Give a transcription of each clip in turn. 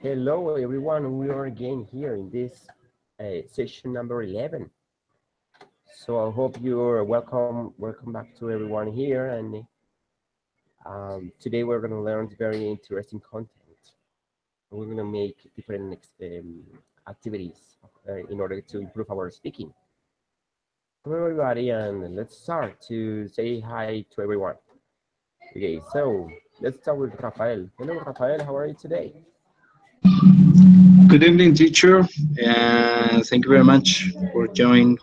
Hello, everyone. We are again here in this session number 11. So I hope you're welcome. Welcome back to everyone here. And today we're going to learn very interesting content. We're going to make different activities in order to improve our speaking. Hello, everybody, and let's start to say hi to everyone. Okay, so let's start with Rafael. Hello, Rafael. How are you today? Good evening, teacher, and thank you very much for joining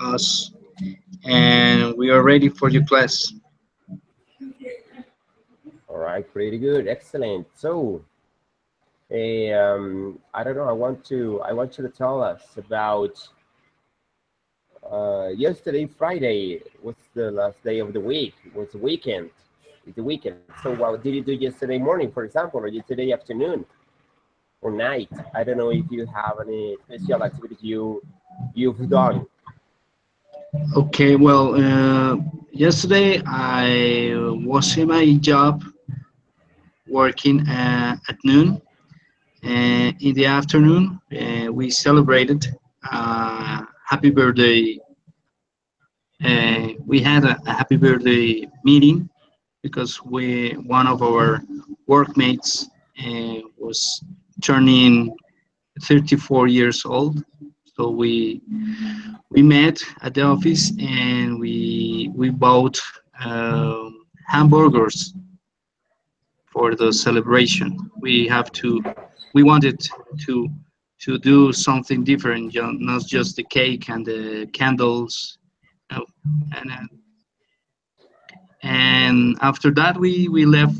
us. And we are ready for your class. All right, pretty good, excellent. So I don't know. I want you to tell us about yesterday, Friday. What's the last day of the week? What's the weekend? It's the weekend. So what did you do yesterday morning, for example, or yesterday afternoon or night? I don't know if you have any special activities you've done. Okay, well, yesterday I was in my job working at noon. In the afternoon, we celebrated happy birthday. We had a happy birthday meeting because we one of our workmates was turning 34 years old. So we met at the office and we bought hamburgers for the celebration. We wanted to to do something different, not just the cake and the candles. You know, and after that we left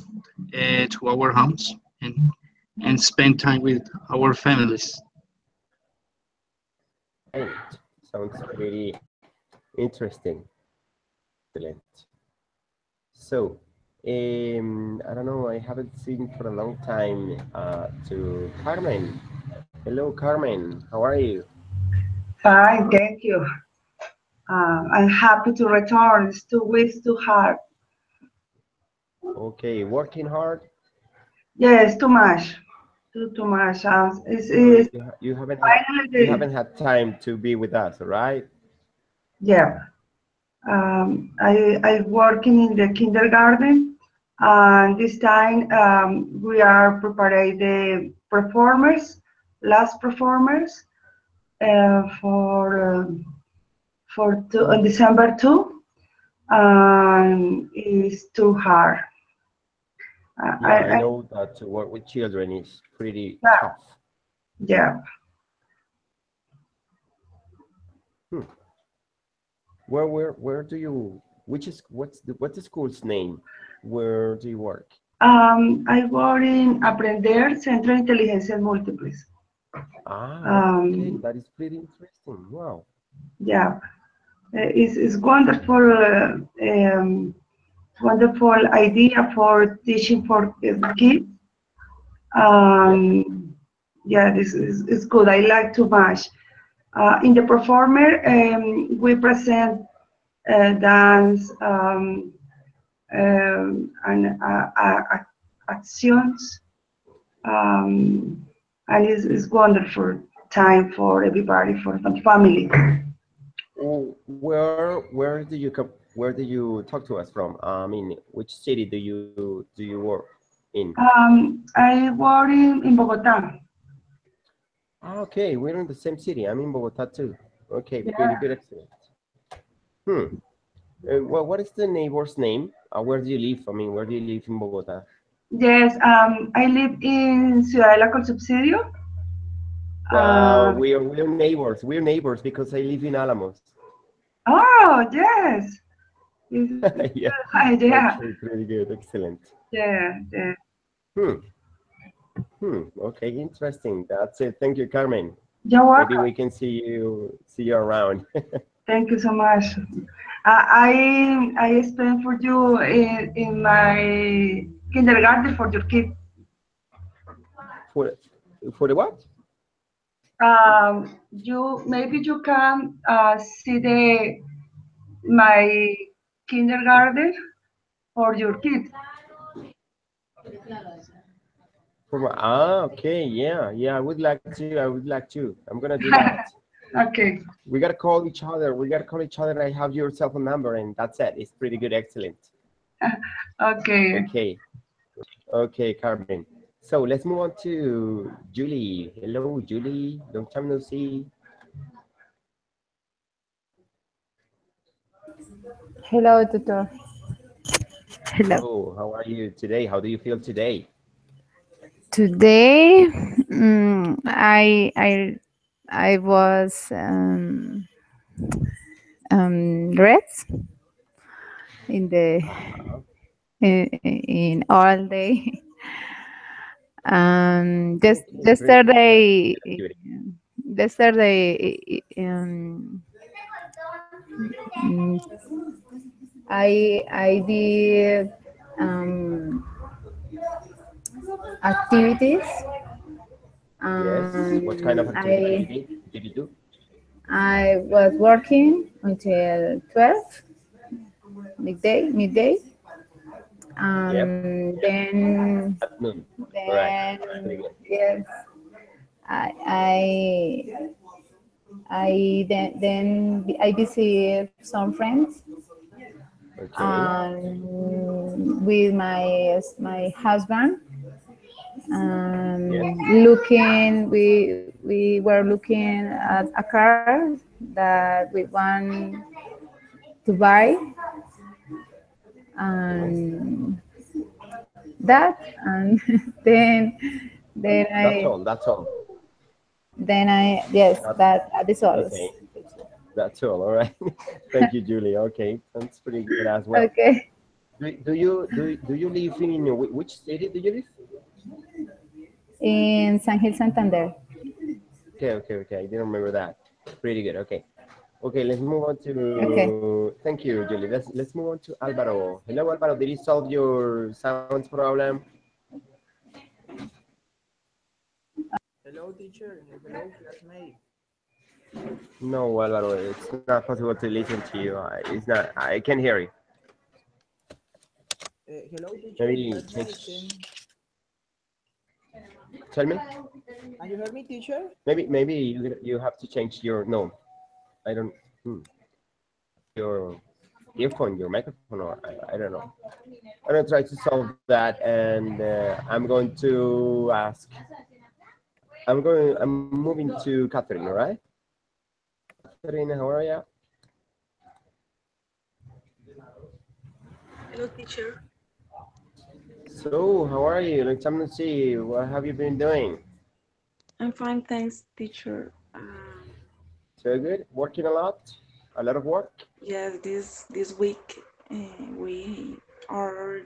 to our homes and spent time with our families. Right. Sounds pretty interesting. Excellent. So, I don't know, I haven't seen for a long time to Carmen. Hello, Carmen. How are you? Fine, thank you. I'm happy to return. It's 2 weeks too hard. Okay, working hard. Yes, too much. Too much. So It's finally you haven't had time to be with us, all right? yeah. I working in the kindergarten, and this time we are preparing the performers, last performers on December 2, and it's too hard. Yeah, I I know that to work with children is pretty yeah, tough. yeah. Hmm. Where do you? Which is what's the school's name? Where do you work? I work in Aprender Centro de Inteligencias Múltiples. Ah, okay, Um, that is pretty interesting. Wow. yeah, it's wonderful, wonderful idea for teaching for kids. Yeah. Yeah, this is good. I like too much. In the performer, we present dance and actions, and it's wonderful time for everybody, for the family. Oh, where do you come? Where do you talk to us from? I mean, which city do you work in? I work in Bogota. Ah, okay, we're in the same city. I'm in Bogota too. Okay, pretty Yeah. good, excellent. Hmm. Well, what is the neighbor's name? Where do you live? I mean, where do you live in Bogota? Yes, I live in Ciudadela con Subsidio. Wow, Uh, we're neighbors. We're neighbors because I live in Alamos. oh, yes. It's Yeah. yeah, Okay, pretty good, excellent. yeah. Hmm. Okay, interesting. That's it. Thank you, Carmen. You're Maybe welcome. we can see you around. Thank you so much. I explained for you in my kindergarten for your kid. For for the what? You maybe you can see the my kindergarten for your kid. Okay, yeah. I would like to. I'm gonna do that. Okay. We gotta call each other. And I have your cell phone number, and that's it. It's pretty good, excellent. Okay. Okay, Carmen. So let's move on to Julie. Hello, Julie. Long time no see. Hello, tutor. Hello. So, how are you today? How do you feel today? Today, I was rest in the in all day. Just Okay, great. yesterday, Activity. yesterday, mm, I did activities. Yes. What kind of activity I did you do? I was working until 12 midday. Yep. Then At noon. All right. then Pretty good. yes, I then I visit some friends Okay. with my husband. Yes. Looking we were looking at a car that we want to buy, and that, and then That's I all. That's all. yes, That, that is all. okay. That's all. All right. Thank you, Julie. Okay, that's pretty good as well. Okay. Do you live in which city do you live? In San Gil, Santander. Okay. I didn't remember that. Pretty good. Okay. Let's move on Okay. to. Thank you, Julie. Let's move on to Alvaro. Hello, Alvaro. Did you solve your sounds problem? Hello, teacher. Hello, classmate. No, Alvaro. It's not possible to listen to you. It's not. I can't hear you. Hello, teacher. Maybe Classmate. change. Tell me. Can you hear me, teacher? Maybe you have to change your no. I don't. Your earphone, your microphone, or I don't know. I'm gonna try to solve that, and I'm going to ask. I'm moving to Catherine. All right. Catherine, how are you? Hello, teacher. So, how are you? Long time no see. What have you been doing? I'm fine, thanks, teacher. So good. Working a lot of work. Yes, this week we are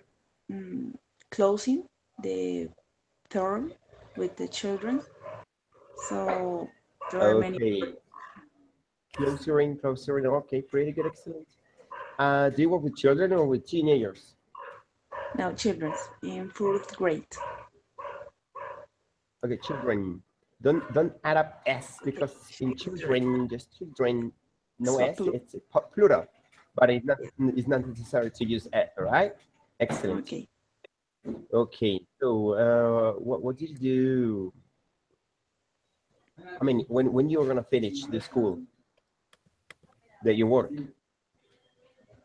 closing the term with the children, so there are many. Okay. Closer. Okay, pretty good, excellent. Do you work with children or with teenagers? Now, children in 4th grade. Okay, children. Don't add up S because in children, just children, no So S. It's plural, but it's not necessary to use S. All right. Excellent. Okay. Okay. So, what did you do? I mean, when you're gonna finish the school that you work?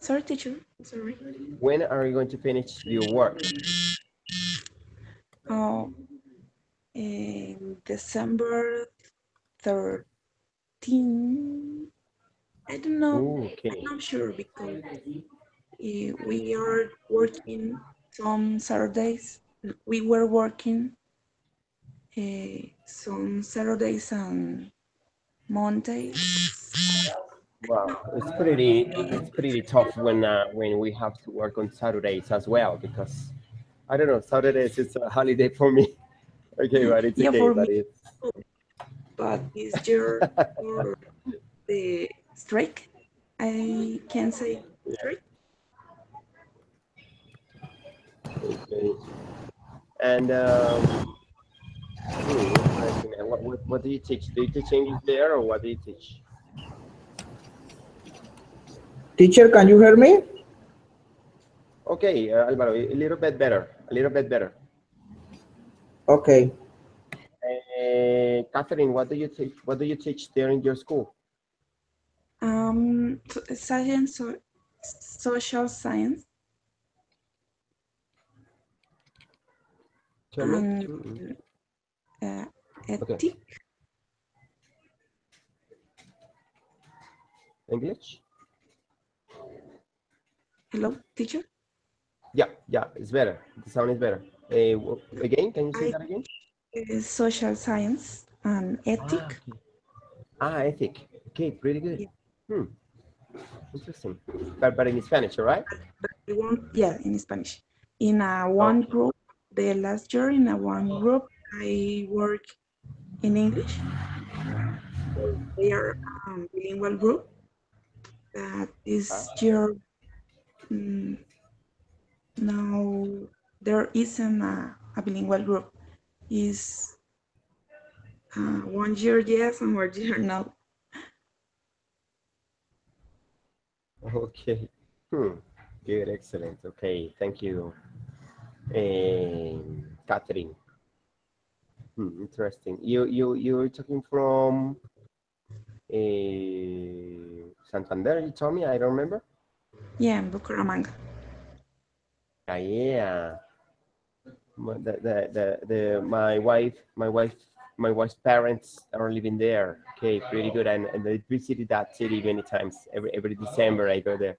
Sorry, teacher. Sorry. When are you going to finish your work? Oh, in December 13. I don't know. Okay. I'm not sure because we are working some Saturdays. We were working some Saturdays and Mondays. Wow, it's pretty tough when we have to work on Saturdays as well because I don't know, Saturdays is a holiday for me. Okay, but it's Yeah, okay, for but me, it's but this year for the strike, I can say strike. okay. And what do you teach? Do you teach English there or what do you teach? Teacher, can you hear me? Okay, Alvaro, a little bit better, a little bit better. Okay. Catherine, what do you teach? What do you teach there in your school? Science, social science, Tell me. and Okay. ethic. English? Hello, teacher. Yeah, it's better. The sound is better. Again, can you say I that again? social science and ethic. Ethic. Okay, pretty good. Yeah. Hmm, interesting. But in Spanish, all right? Yeah, in Spanish. In one Okay. group, the last year in one group, I work in English. They are bilingual group. This year, mm, now there isn't a bilingual group. Is 1 year yes and 1 year no. Okay. Hmm. Good, excellent. Okay, thank you, Catherine. Interesting. You're talking from Santander, you told me, I don't remember. Yeah, in Bucaramanga. Yeah. My wife's parents are living there. Okay, pretty good. And I visited that city many times. Every December I go there.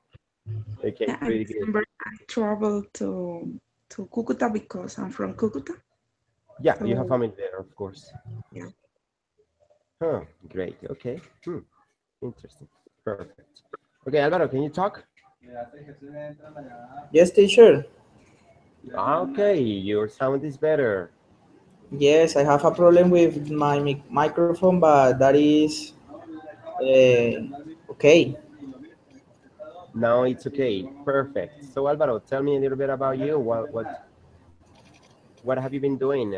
Okay, Yeah, in pretty good. December I travel to Cucuta because I'm from Cucuta. Yeah, you have So family there, of course. yeah. Huh, great. Okay. Interesting. Perfect. Okay, Alvaro, can you talk? Yes, teacher. Okay, your sound is better. Yes, I have a problem with my microphone, but that is okay. Now it's okay. Perfect. So Alvaro, tell me a little bit about you. What have you been doing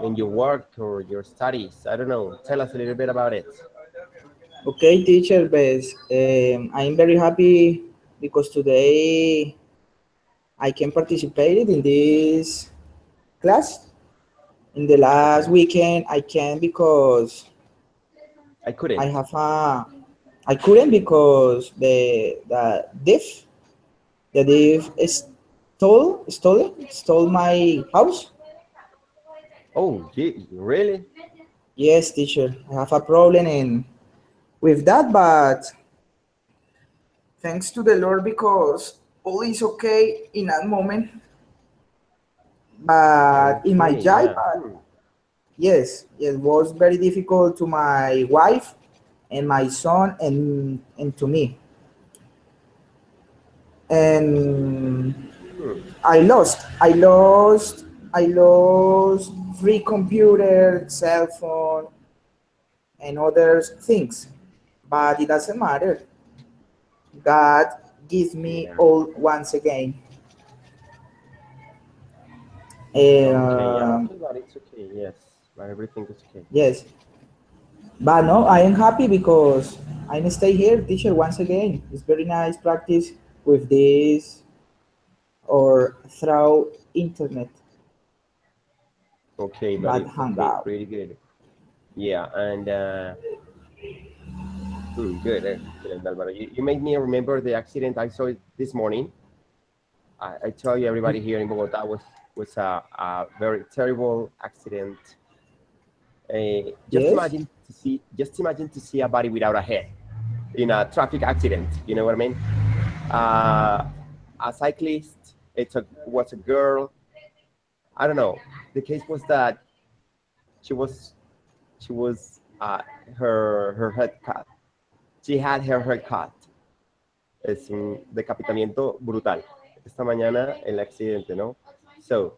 in your work or your studies? I don't know. Tell us a little bit about it. Okay, teacher, but I'm very happy because today I can participate in this class. In the last Okay. weekend, I can because I I couldn't. have I couldn't because the diff stole my house. Oh, gee, really? Yes, teacher, I have a problem in with that, but thanks to the Lord because all is okay in that moment. But in my Okay, job, yeah. yes, it was very difficult to my wife and my son and to me. And Hmm. I lost free computer, cell phone, and other things. But it doesn't matter. God gives me Yeah. all once again. Okay, yeah. Um, Okay, but it's okay. Yes, but everything is okay. yes, but no, I am happy because I stay here, teacher, once again. It's very nice practice with this or through internet, Okay, but buddy. hang Okay, out. pretty good. Yeah, and good. Excellent, Alvaro. You made me remember the accident I saw this morning. I tell you, everybody here in Bogota was a very terrible accident. Yes, Just imagine to see a body without a head in a traffic accident. You know what I mean? A cyclist. Was a girl. I don't know. The case was that she was she was her head cut. She had her head cut. Es un decapitamiento brutal. Esta mañana el accidente, ¿no? So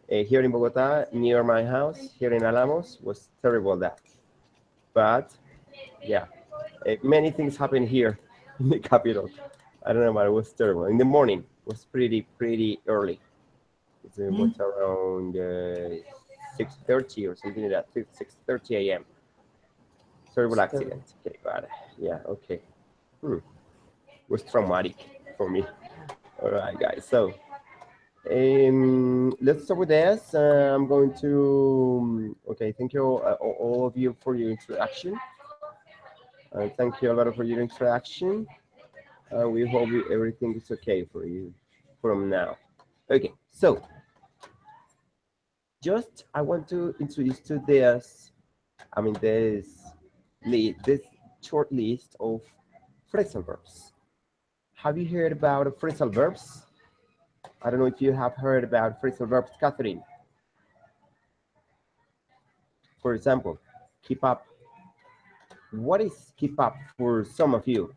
here in Bogota, near my house, here in Alamos, was terrible that. But yeah, many things happened here in the capital. I don't know, but it was terrible. In the morning, it was pretty early. It was around 6:30 or something like that, 6:30 a.m. Terrible accident. Okay, but yeah, okay. It was traumatic for me. All right, guys. So Let's start with this. I'm going to, okay, thank you all of you for your introduction. Thank you a lot for your introduction. We hope everything is okay for you from now. Okay, so just I want to introduce to this, this short list of phrasal verbs. Have you heard about phrasal verbs? I don't know if you have heard about phrasal verbs, Catherine. For example, keep up. What is keep up for some of you?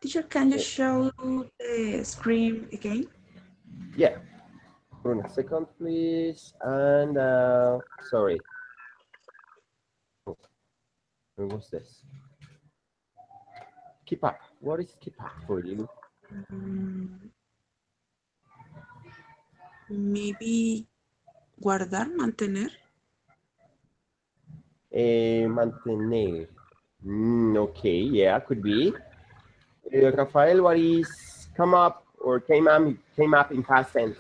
Teacher, can you show the screen again? Yeah. Hold on a second, please. And sorry. What was this? Keep up. What is keep up for you? Maybe guardar, mantener. Mantener. Okay, yeah, could be. Rafael, what is come up or came up in past tense?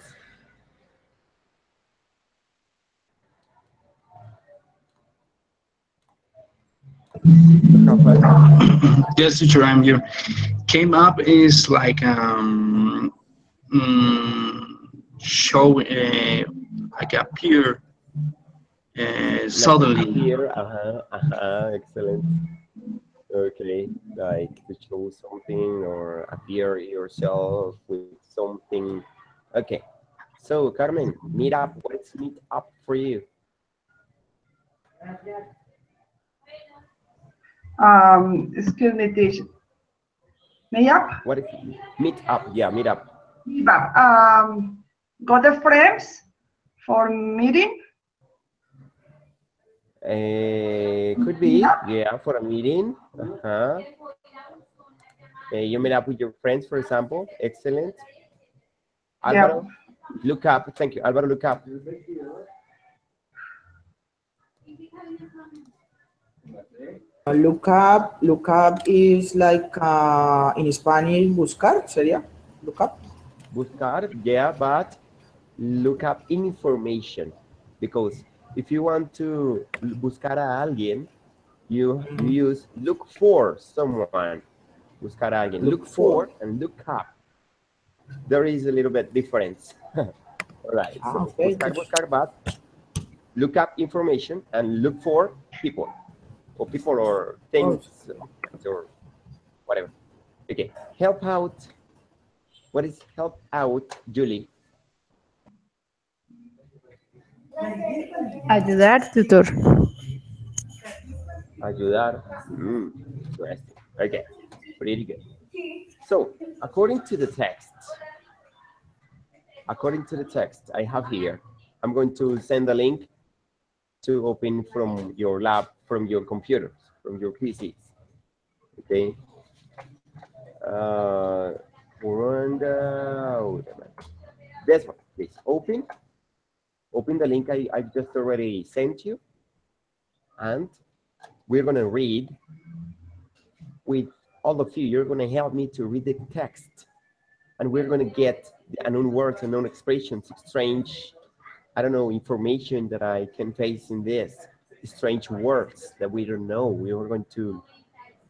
Rafael? Yes, teacher, I'm here. Came up is like show like appear suddenly. Appear, excellent. Okay, like to show something or appear yourself with something. Okay, so Carmen, meet up. What's meet up for you? Excuse me, teacher. Me up? What is meet up? Yeah, meet up. Me up. Got the friends for meeting. Could be, yeah, for a meeting. You meet up with your friends, for example. Excellent. Alvaro, look up. Thank you, Alvaro. Look up. Look up is like in Spanish buscar, sería look up. Buscar, yeah, but look up information, because if you want to buscar a alguien, you use look for someone. Buscar a alguien. Look for and look up. There is a little bit difference. All right. So Okay. buscar, but look up information and look for people or things or whatever. Okay. Help out. What is help out, Julie? Ayudar, tutor. Ayudar. Interesting. Okay. Pretty good. So, according to the text I have here, I'm going to send a link to open from your lab, from your computers, from your PCs. Okay. This one, please open the link I just already sent you, and we're going to read with all of you. You're going to help me to read the text, and we're going to get the unknown words, unknown expressions, strange, I don't know, information that I can face in this, strange words that we don't know. We are going to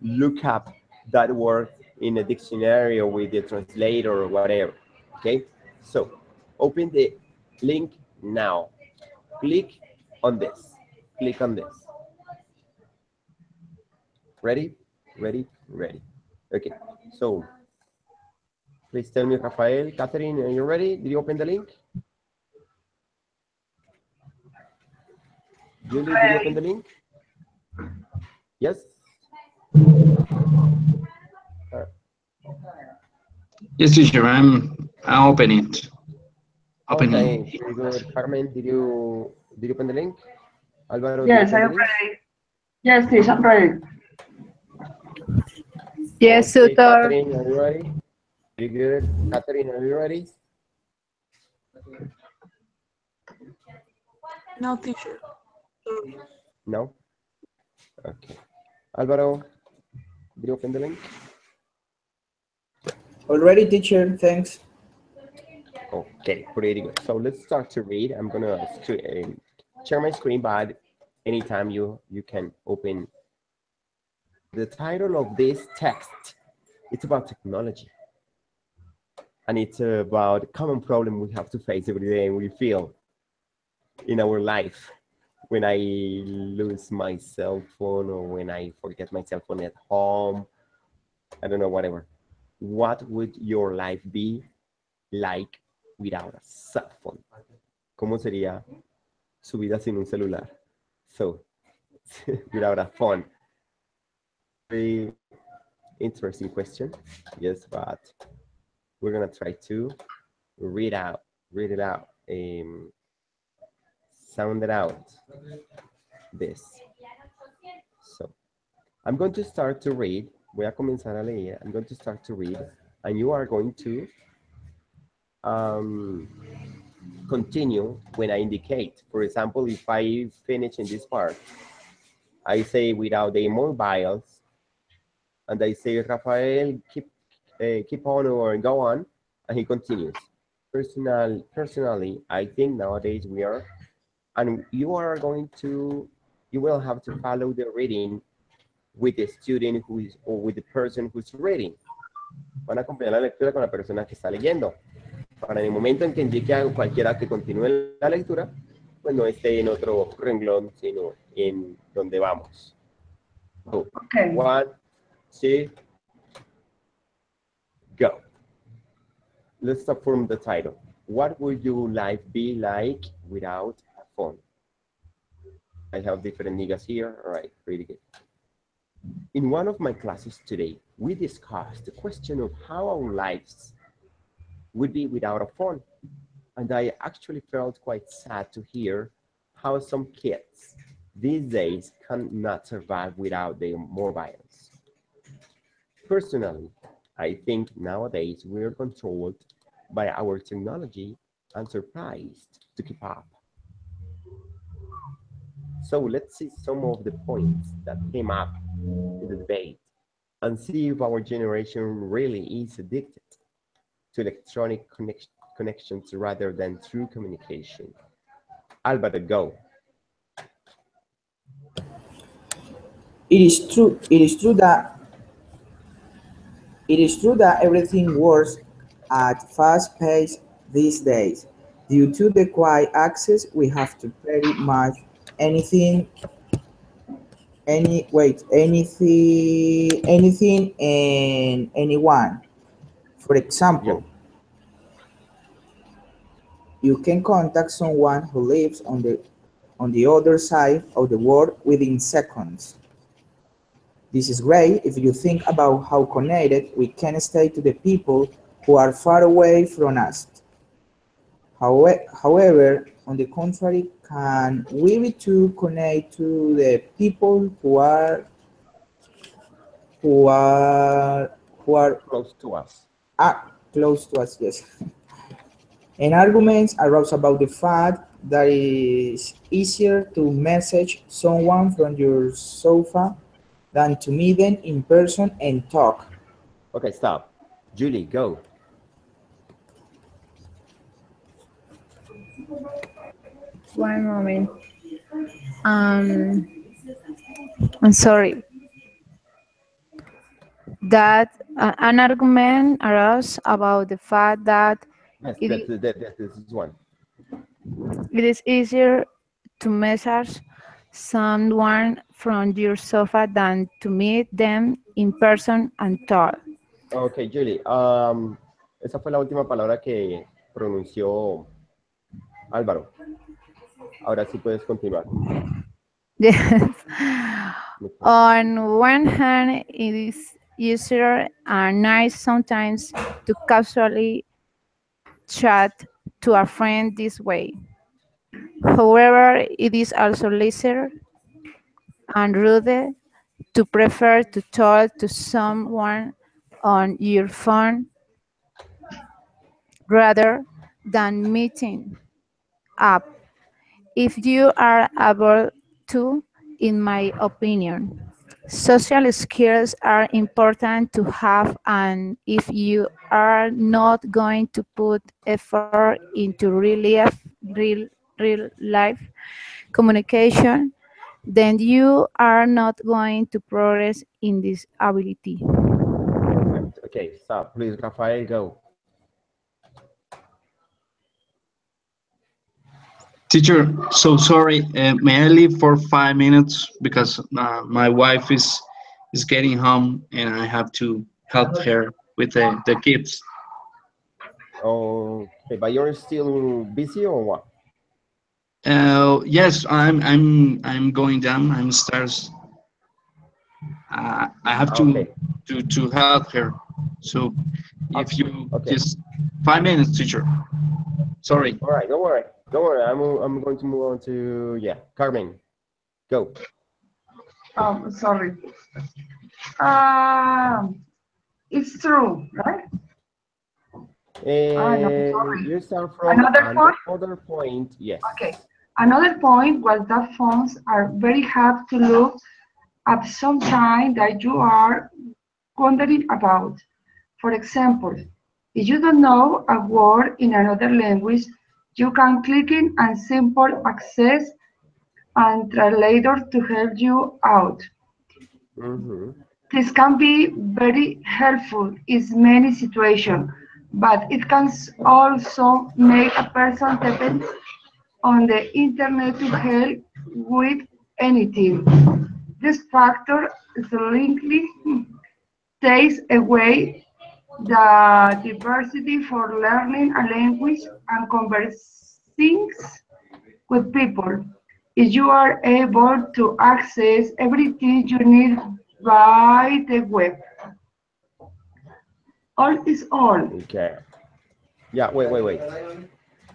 look up that word in a dictionary or with the translator or whatever. Okay, so open the link now. Click on this. Click on this. Ready? Ready? Ready. Okay, so please tell me, Rafael, Catherine, are you ready? Did you open the link? Julie, did you open the link? Yes? Yes, teacher, I'm opening it. Okay, very good. Carmen, did you open the link? Alvaro, Yes, did you I open am the link? ready. Yes, teacher, I'm ready. Yes, Okay, tutor. Catherine, are you ready? Very good. Catherine, are you ready? No, teacher. No? Okay. Alvaro, did you open the link? Already, teacher, thanks. Okay, pretty good. So let's start to read. I'm gonna share my screen, but anytime you can open the title of this text. It's about technology, and it's about common problem we have to face every day and we feel in our life. When I lose my cell phone or when I forget my cell phone at home, I don't know, whatever. What would your life be like without a cell phone? ¿Cómo sería su vida sin un celular? So, without a phone. Very interesting question. Yes, but we're gonna try to read it out, sound it out. This. So, I'm going to start to read. Voy a comenzar a leer. I'm going to start to read, and you are going to continue when I indicate. For example, if I finish in this part, I say without the mobiles, and I say Rafael, keep on or go on, and he continues. Personally, I think nowadays we are, and you will have to follow the reading with the student who is, or with the person who's reading. Van a acompañar la lectura con la persona que está leyendo. Para en el momento en que indique a cualquiera que continúe la lectura, pues no esté en otro renglón, sino en donde vamos. So, Okay. 1, 2, go. Let's start from the title. What would your life be like without a phone? I have different niggas here. All right, pretty good. In one of my classes today, we discussed the question of how our lives would be without a phone. And I actually felt quite sad to hear how some kids these days cannot survive without their mobiles. Personally, I think nowadays we are controlled by our technology and surprised to keep up. So let's see some of the points that came up in the debate and see if our generation really is addicted to electronic connections rather than true communication. Alvaro, go. It is true. It is true that everything works at fast pace these days. Due to the quiet access, we have to pretty much anything, anything and anyone. For example, you can contact someone who lives on the other side of the world within seconds. This is great if you think about how connected we can stay to the people who are far away from us. However, on the contrary, can we be too connected to the people who are who are who are Close to us. close to us? Yes. And arguments arose about the fact that it is easier to message someone from your sofa than to meet them in person and talk. Okay, stop. Julie, go. One moment. Um, I'm sorry. That an argument arose about the fact that Yes, it, this is one. it is easier to message someone from your sofa than to meet them in person and talk. Okay, Julie. Esa fue la última palabra que pronunció Álvaro. Ahora sí puedes continuar. Yes. On one hand, it is easier and nice sometimes to casually chat to a friend this way. However, it is also lazier and rude to prefer to talk to someone on your phone rather than meeting up if you are able to, in my opinion. Social skills are important to have, and if you are not going to put effort into real life communication, then you are not going to progress in this ability. Perfect. Okay, so please, Rafael, go. Teacher, so sorry. May I leave for 5 minutes because my wife is getting home and I have to help her with the kids. Okay, but you're still busy or what? Yes, I'm going down. I'm stairs. I have Okay, to help her. So if you okay. just 5 minutes, teacher. Sorry. All right, don't worry. Don't worry. I'm going to move on to, yeah, Carmen, go. Sorry. Um, it's true, right? No, sorry. You start from Another point? another point. Yes. Okay. Another point was that phones are very hard to look at something that you are wondering about. For example, if you don't know a word in another language, you can click in and simple access and translator to help you out. Mm-hmm. This can be very helpful in many situations, but it can also make a person depend on the internet to help with anything. This factor slightly takes away the diversity for learning a language and conversing with people. If you are able to access everything you need by the web, all is all. Okay. Yeah, wait.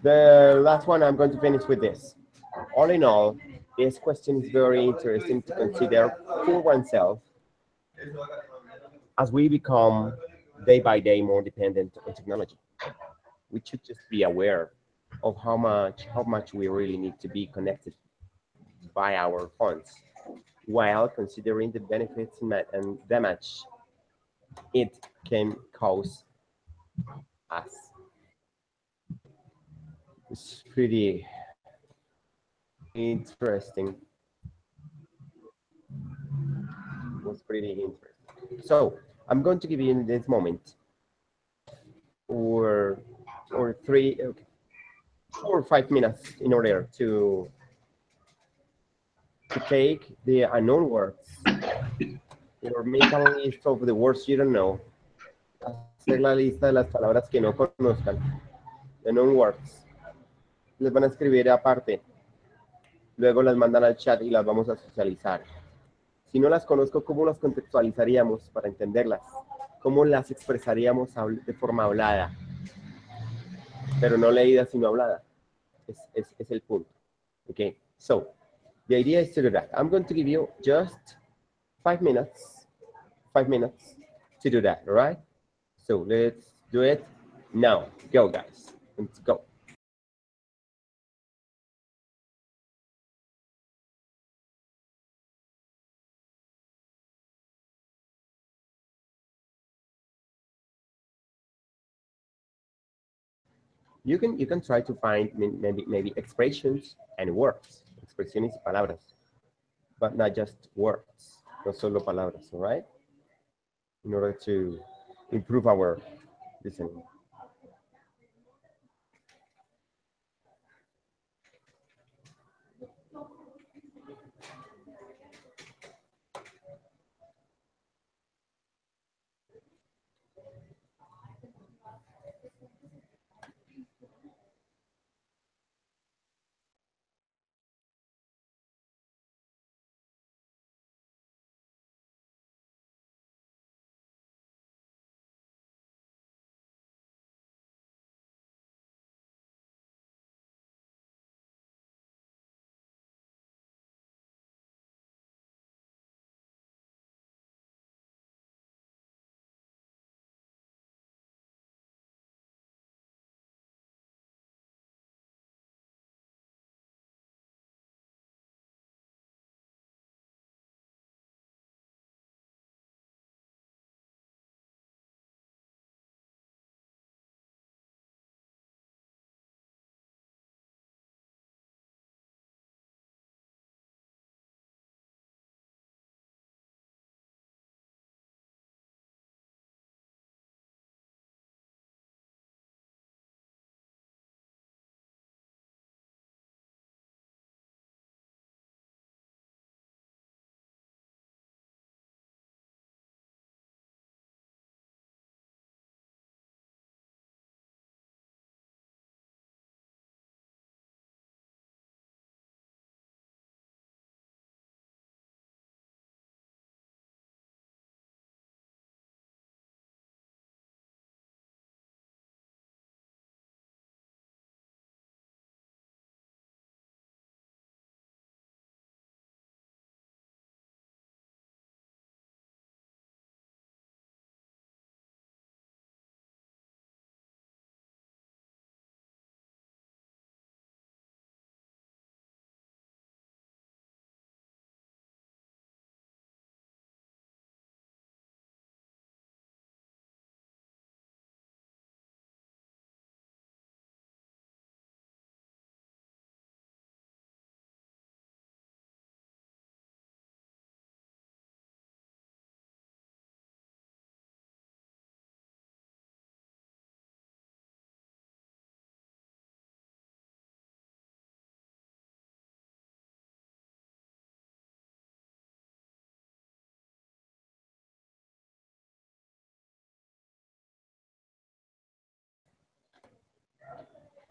The last one, I'm going to finish with this. All in all, this question is very interesting to consider for oneself as we become day by day more dependent on technology. We should just be aware of how much we really need to be connected by our phones while considering the benefits and damage it can cause us. It's pretty interesting. Was pretty interesting. So I'm going to give you in this moment or three, okay, 4 or 5 minutes in order to take the unknown words or make a list of the words you don't know. Hacer la lista de las palabras que no conozcan, the known words. Les van a escribir aparte. Luego las mandan al chat y las vamos a socializar. Si no las conozco, ¿cómo las contextualizaríamos para entenderlas? ¿Cómo las expresaríamos de forma hablada? Pero no leída, sino hablada. Es el punto. Okay, so the idea is to do that. I'm going to give you just 5 minutes to do that, all right? So let's do it now. Go, guys. Let's go. You can try to find maybe expressions and words. Expresiones y palabras, but not just words. No solo palabras, all right? In order to improve our listening.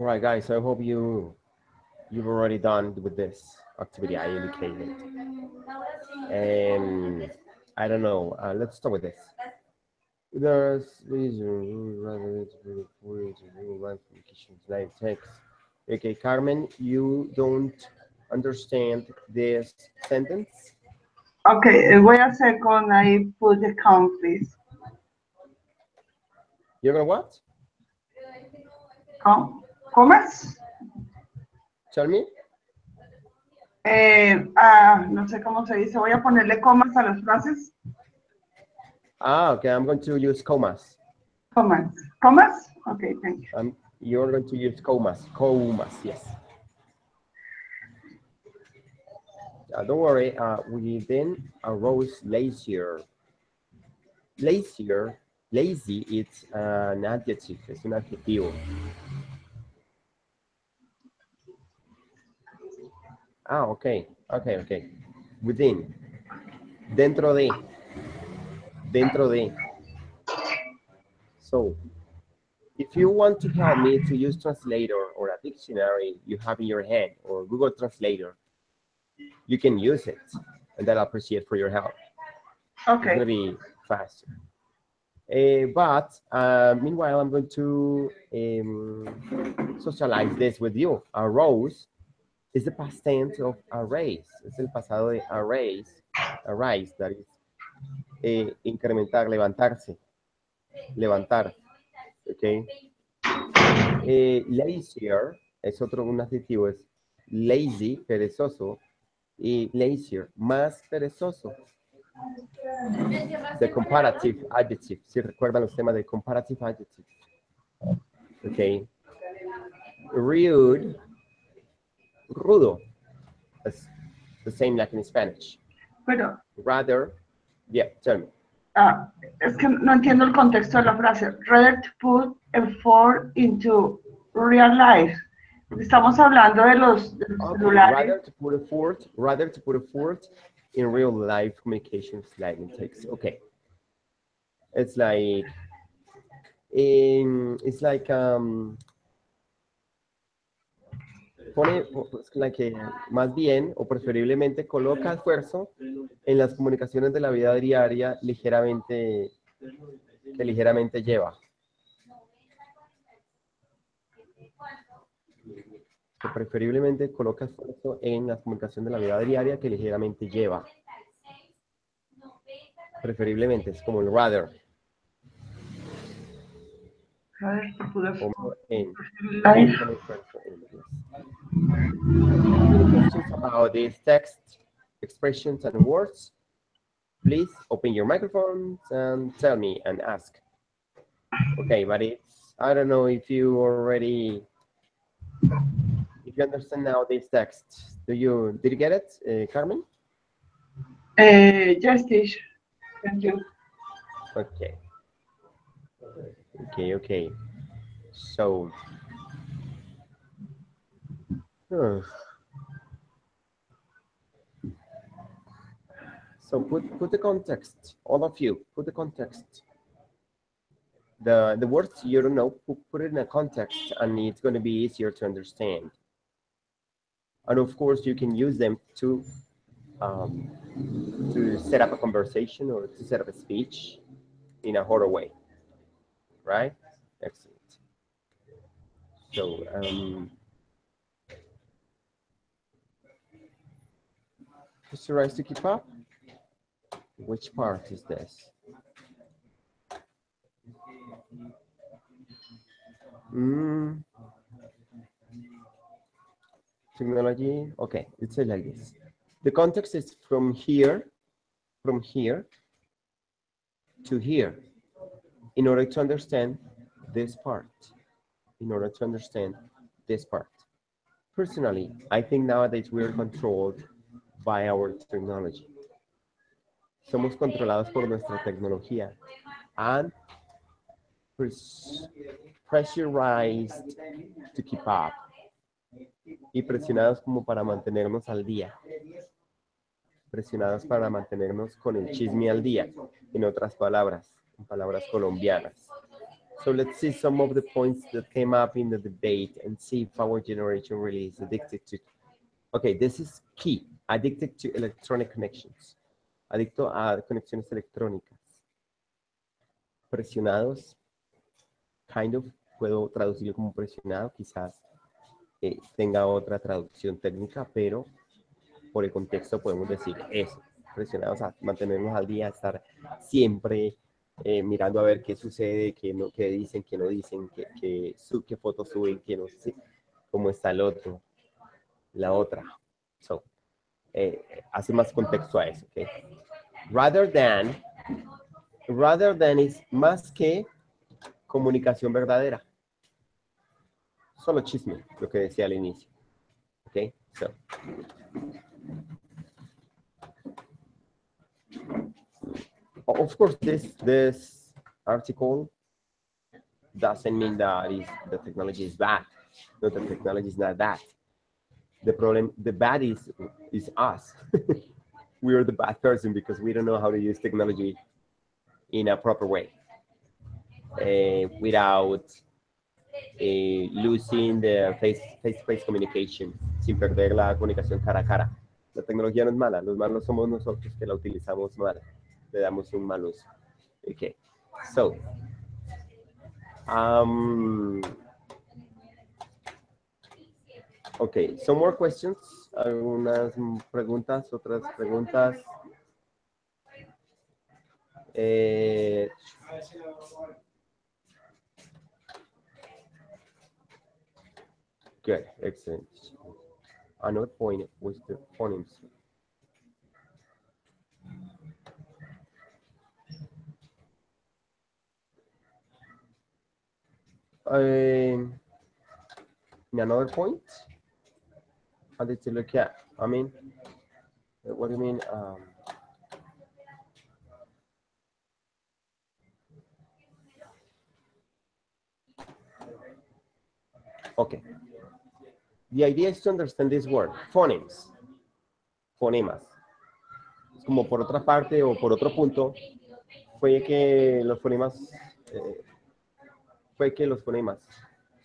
All right, guys, I hope you've already done with this activity I indicated. And I don't know, let's start with this. There's text. Okay, Carmen, you don't understand this sentence? Okay, wait a second. I put the count, please. You're gonna what? ¿Comas? Tell me. No sé cómo se dice. Voy a ponerle comas a las frases. Okay, I'm going to use commas. Comas. ¿Comas? Okay, thank you. You're going to use commas. Commas, yes. Don't worry, we then arose lazier. Lazier, lazy, it's an adjective, es un adjetivo. Okay. Within. Dentro de. So, if you want to help me to use translator or a dictionary you have in your hand or Google Translator, you can use it, and then I'll appreciate for your help. Okay. It's gonna be faster. But meanwhile, I'm going to socialize this with you. Arose is the past tense of arise. Es el pasado de arise. Arise, that is incrementar, levantarse. Levantar. Okay. Lazier es un adjetivo, es lazy, perezoso, y lazier, más perezoso. The comparative adjective. Si recuerdan los temas de comparative adjective. Okay. Rude. Rudo. It's the same like in Spanish. Pero, Rather. Yeah, tell me. es que no entiendo el contexto de la frase. Rather to put effort into real life. Estamos hablando de los celulares. Rather to put effort in real life communications like in text. Okay. It's like más bien o preferiblemente coloca esfuerzo en las comunicaciones de la vida diaria ligeramente lleva. Que preferiblemente coloca esfuerzo en la comunicación de la vida diaria que ligeramente lleva. Preferiblemente, es como el rather. Questions about these text, expressions, and words, please open your microphones and tell me and ask. Okay, but I don't know if you understand now this text. Did you get it, Carmen? Yes, teacher. Thank you. Okay. So, so put the context, all of you, put the context. The words you don't know, put it in a context, and it's going to be easier to understand. And of course, you can use them to set up a conversation or to set up a speech in a harder way, right? Excellent. So, Mr. Rice, to keep up? Which part is this? Technology, okay, it says like this. The context is from here to here, in order to understand this part. Personally, I think nowadays we are controlled by our technology. Somos controlados por nuestra tecnología and pressurized to keep up. Y presionados como para mantenernos al día. Presionados para mantenernos con el chisme al día. En otras palabras, en palabras colombianas. So let's see some of the points that came up in the debate and see if our generation really is addicted to. Okay, this is key. Addicted to electronic connections. Adicto a conexiones electrónicas. Presionados. Kind of. Puedo traducirlo como presionado. Quizás tenga otra traducción técnica, pero por el contexto podemos decir eso. Presionados a mantenernos al día, estar siempre mirando a ver qué sucede, qué dicen, qué no dicen, qué fotos suben, qué no sé, cómo está el otro, la otra. So, hace más contexto a eso, ¿ok? Rather than es más que comunicación verdadera. Solo chisme, lo que decía al inicio. ¿Ok? So. Of course, this article doesn't mean that the technology is bad. No, the technology is not bad. The problem, the bad is us. We are the bad person because we don't know how to use technology in a proper way. Without losing the face-to-face communication, sin perder la comunicación cara a cara. La tecnología no es mala, los malos somos nosotros que la utilizamos mal, le damos un mal uso. Okay, so okay, some more questions. Algunas preguntas, otras preguntas. Good, excellent. Another point was the phonemes. Another point? How did you look at? I mean, what do you mean? Okay. The idea is to understand this word, phonemes, fonemas. Es como por otra parte o por otro punto, fue que los fonemas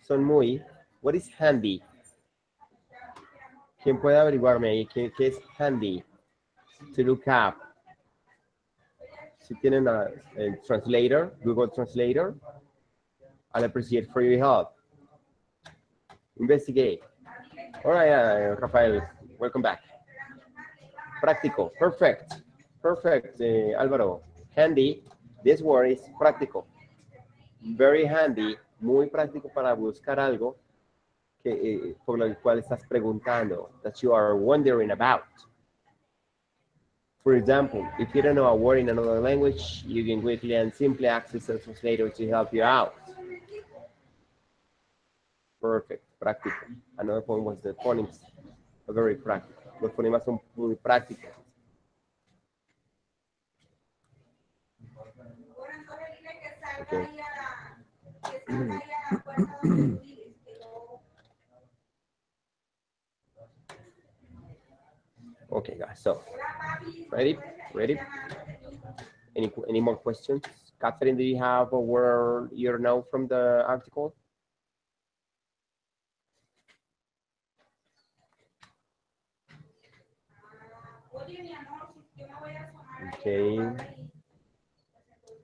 son muy, what is handy? ¿Quién puede averiguarme ahí qué es handy? To look up. Si tienen el translator, Google Translator, I'll appreciate for your help. Investigate. All right, Rafael, welcome back. Práctico, perfect, Álvaro. Handy, this word is práctico. Very handy, muy práctico para buscar algo que, por lo cual estás preguntando, that you are wondering about. For example, if you don't know a word in another language, you can quickly and simply access a translator to help you out. Perfect, práctico. Another point was the phonemes, very practical. Los fonemas son muy prácticos. Okay. Okay, guys. So, ready? Any more questions? Catherine, do you have a word you know from the article?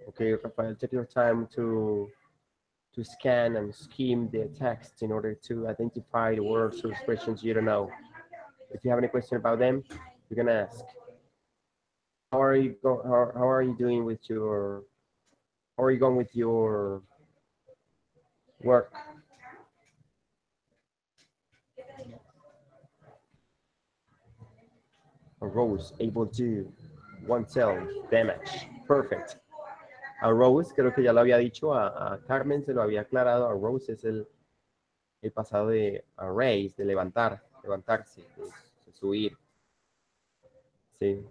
Okay, Rafael, take your time to scan and skim the text in order to identify the words or expressions you don't know. If you have any question about them, you can ask. How are you doing with your? How are you going with your work? A rose able to oneself damage. Perfect. A rose, creo que ya lo había dicho, a Carmen se lo había aclarado. A rose es el pasado de a raise, de levantarse, de subir. Sí.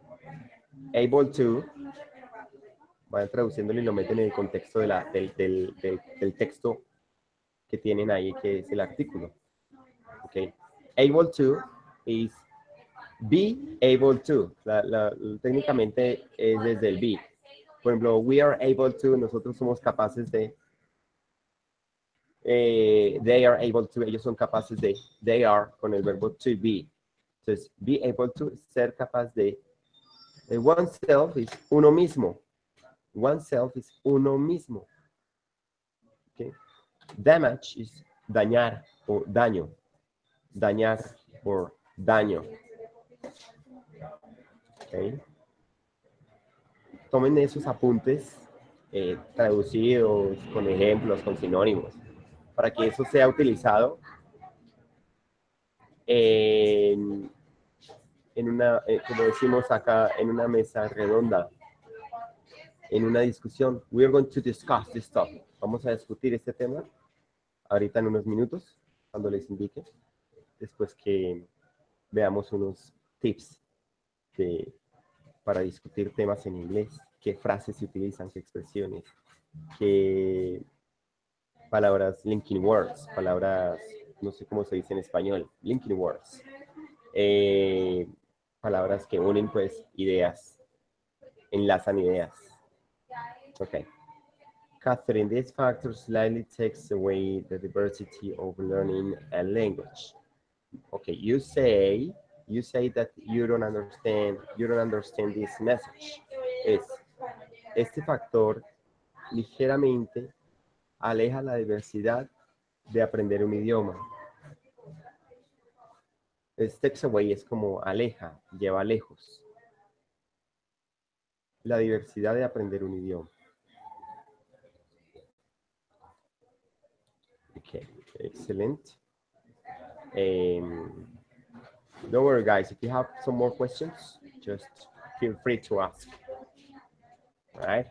Able to, vayan traduciéndolo y lo meten en el contexto del texto que tienen ahí, que es el artículo. Okay. Able to is be able to. Técnicamente es desde el be. Por ejemplo, we are able to, nosotros somos capaces de. they are able to, ellos son capaces de, they are con el verbo to be. Entonces, be able to, ser capaz de. Oneself is uno mismo. Oneself is uno mismo. Okay. Damage is dañar o daño. Dañar or daño. Okay. Tomen esos apuntes traducidos con ejemplos, con sinónimos, para que eso sea utilizado en una, como decimos acá, en una mesa redonda, en una discusión. We are going to discuss this topic. Vamos a discutir este tema ahorita en unos minutos, cuando les indique, después que veamos unos tips para discutir temas en inglés, qué frases se utilizan, qué expresiones, qué palabras, linking words, palabras, no sé cómo se dice en español, linking words, palabras que unen pues ideas, enlazan ideas. Okay. Catherine, this factor slightly takes away the diversity of learning a language. Okay, you say that you don't understand this message. Este factor ligeramente aleja la diversidad de aprender un idioma. Takes away es como aleja, lleva lejos. La diversidad de aprender un idioma. Okay, excellent. Don't worry, guys. If you have some more questions, just feel free to ask. All right.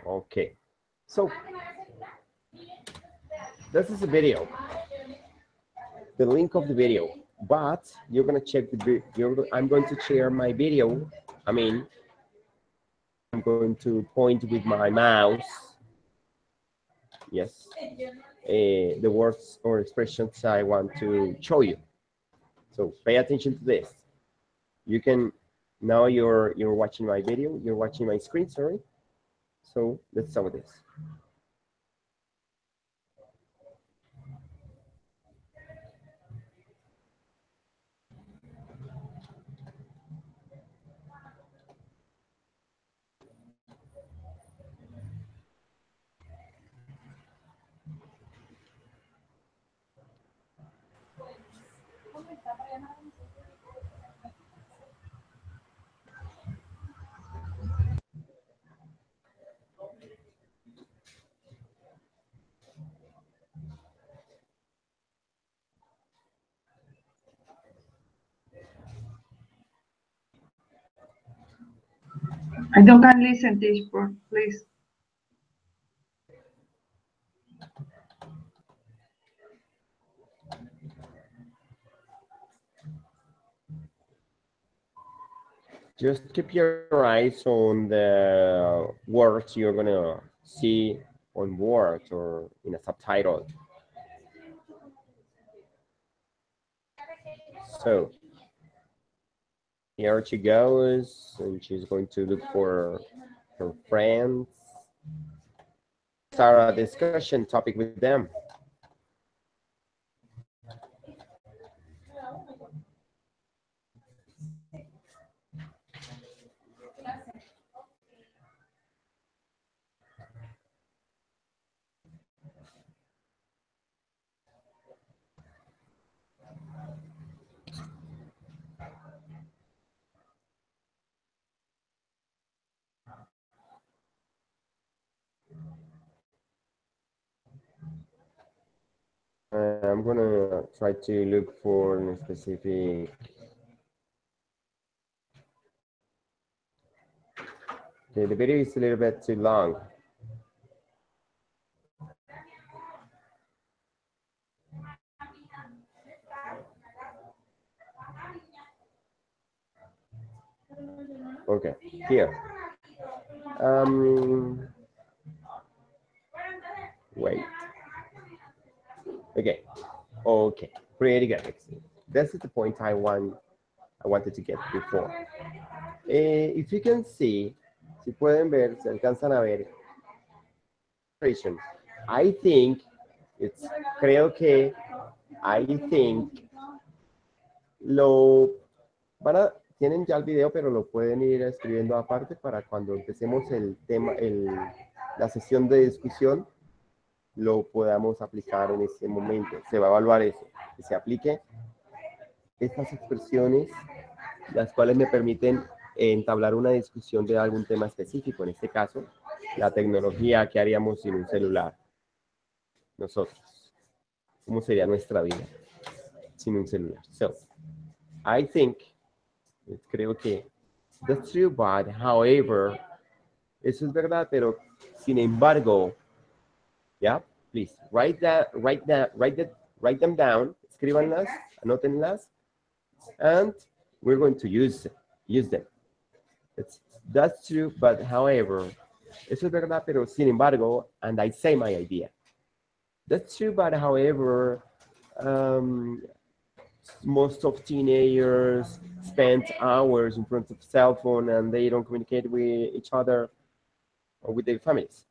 Okay. So this is a video. The link of the video, but you're gonna check the video. I'm going to share my video. I mean, I'm going to point with my mouse. Yes. The words or expressions I want to show you. So pay attention to this. You can, now you're watching my video, you're watching my screen, sorry. So let's start with this. I don't can listen, teacher, please. Just keep your eyes on the words you're gonna see on Word or in a subtitle. So here she goes, and she's going to look for her friends, start a discussion topic with them. I'm gonna try to look for a specific. Okay, the video is a little bit too long. Okay, here. Wait. Okay, pretty good. this is the point I wanted to get before. If you can see, si pueden ver, se alcanzan a ver, I think it's, creo que, I think, tienen ya el video, pero lo pueden ir escribiendo aparte para cuando empecemos el tema, la sesión de discusión, lo podamos aplicar en ese momento. Se va a evaluar eso, que se aplique estas expresiones, las cuales me permiten entablar una discusión de algún tema específico. En este caso, la tecnología, ¿qué haríamos sin un celular? Nosotros, ¿cómo sería nuestra vida sin un celular? So, I think, creo que, that's true, but however, eso es verdad, pero sin embargo, yeah, please write them down, escríbanlas, anótenlas, and we're going to use them. That's true, but however, eso es verdad, pero sin embargo, and I say my idea. That's true, but however, most of teenagers spend hours in front of cell phone and they don't communicate with each other or with their families.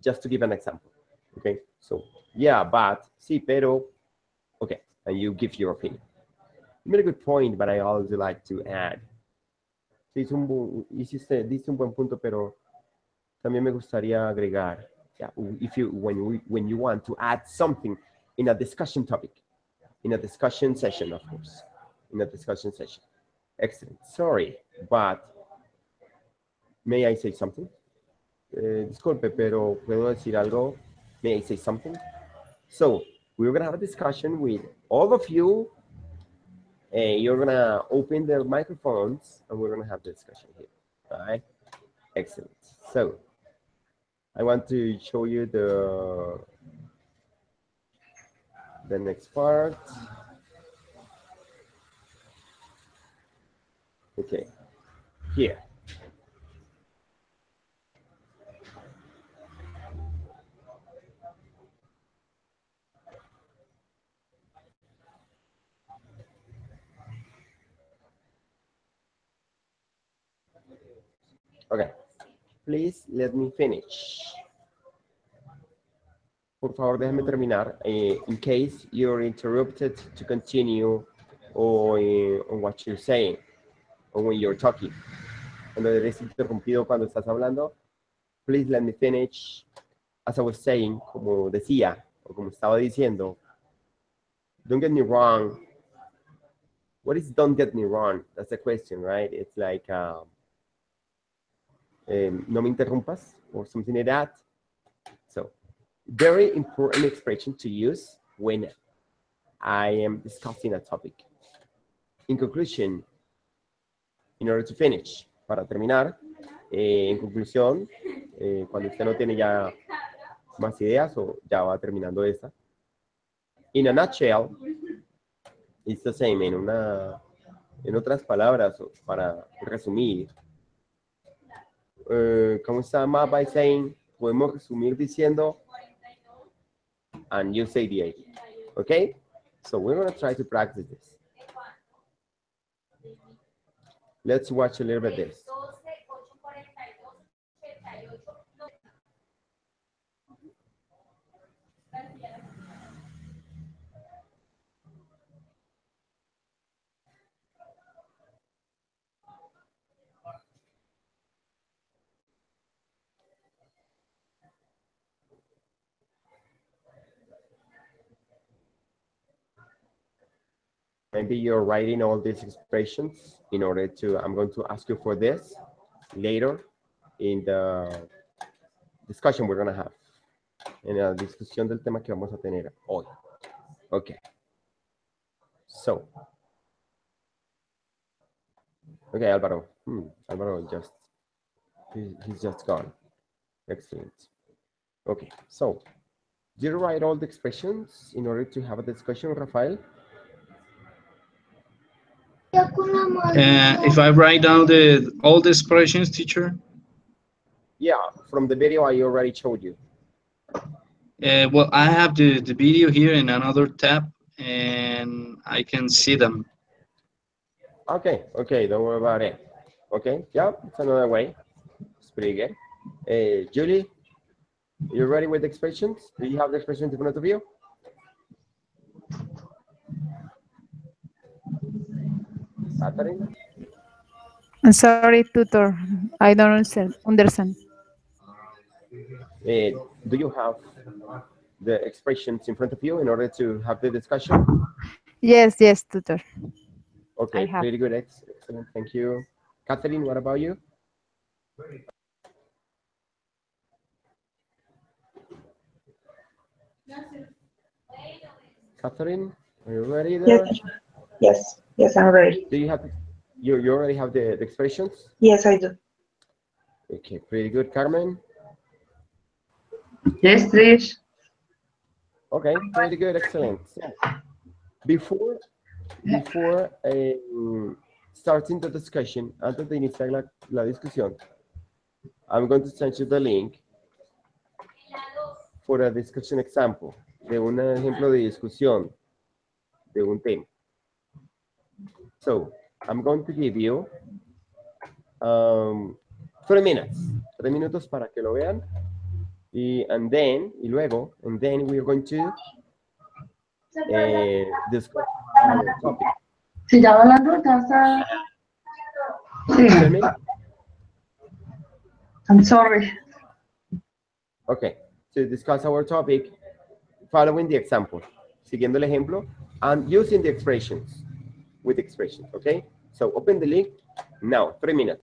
Just to give an example, okay? So, yeah, but, sí, pero, okay, and you give your opinion. You made a good point, but I also like to add. Dice un buen punto, pero también me gustaría agregar. Yeah, when you want to add something in a discussion topic, in a discussion session, of course, in a discussion session. Excellent. Sorry, but may I say something? Disculpe, pero puedo decir algo? May I say something? So we're gonna have a discussion with all of you. You're gonna open the microphones and we're gonna have the discussion here. All right, excellent. So I want to show you the next part. Okay, here. Okay, please let me finish. Por favor, déjame terminar. In case you're interrupted to continue on what you're saying or when you're talking. Cuando eres interrumpido cuando estás hablando, please let me finish. As I was saying, como decía, o como estaba diciendo, don't get me wrong. What is don't get me wrong? That's the question, right? It's like, no me interrumpas, or something like that. So, very important expression to use when I am discussing a topic. In conclusion, in order to finish, para terminar, en conclusión, cuando usted no tiene ya más ideas o ya va terminando esta. In a nutshell, it's the same, en otras palabras, para resumir, ¿cómo se llama? By saying, podemos resumir diciendo, and you say the idea, okay? So we're going to try to practice this. Let's watch a little bit this. Maybe you're writing all these expressions in order to, I'm going to ask you for this later in the discussion we're going to have. En la discusión del tema que vamos a tener hoy. Okay. So. Okay, Álvaro. Álvaro he's just gone. Excellent. Okay, so. Did you write all the expressions in order to have a discussion, Rafael? If I write down all the expressions, teacher? Yeah, from the video I already showed you. Well, I have the video here in another tab, and I can see them. Okay, okay, don't worry about it. Okay, yeah, it's another way. It's pretty good. Julie, you ready with the expressions? Do you have the expressions in front of you? Catherine? I'm sorry, tutor. I don't understand. Do you have the expressions in front of you in order to have the discussion? Yes, yes, tutor. Okay, have. pretty good, excellent, thank you. Catherine, what about you? Catherine, are you ready there? Yes, I'm ready. Do you have, you already have the expressions? Yes, I do. Okay, pretty good, Carmen. Yes, please. Okay, pretty good, excellent. So, before starting the discussion, antes de iniciar la discusión, I'm going to send you the link for a discussion example, de un ejemplo de discusión de un tema. So, I'm going to give you 3 minutes, 3 minutos para que lo vean. Y luego, we're going to discuss our topic. Si ya hablando, ya está. Tell me. I'm sorry. Okay, to discuss our topic, following the example, siguiendo el ejemplo, and using the expressions, with expressions, okay? So open the link now, 3 minutes.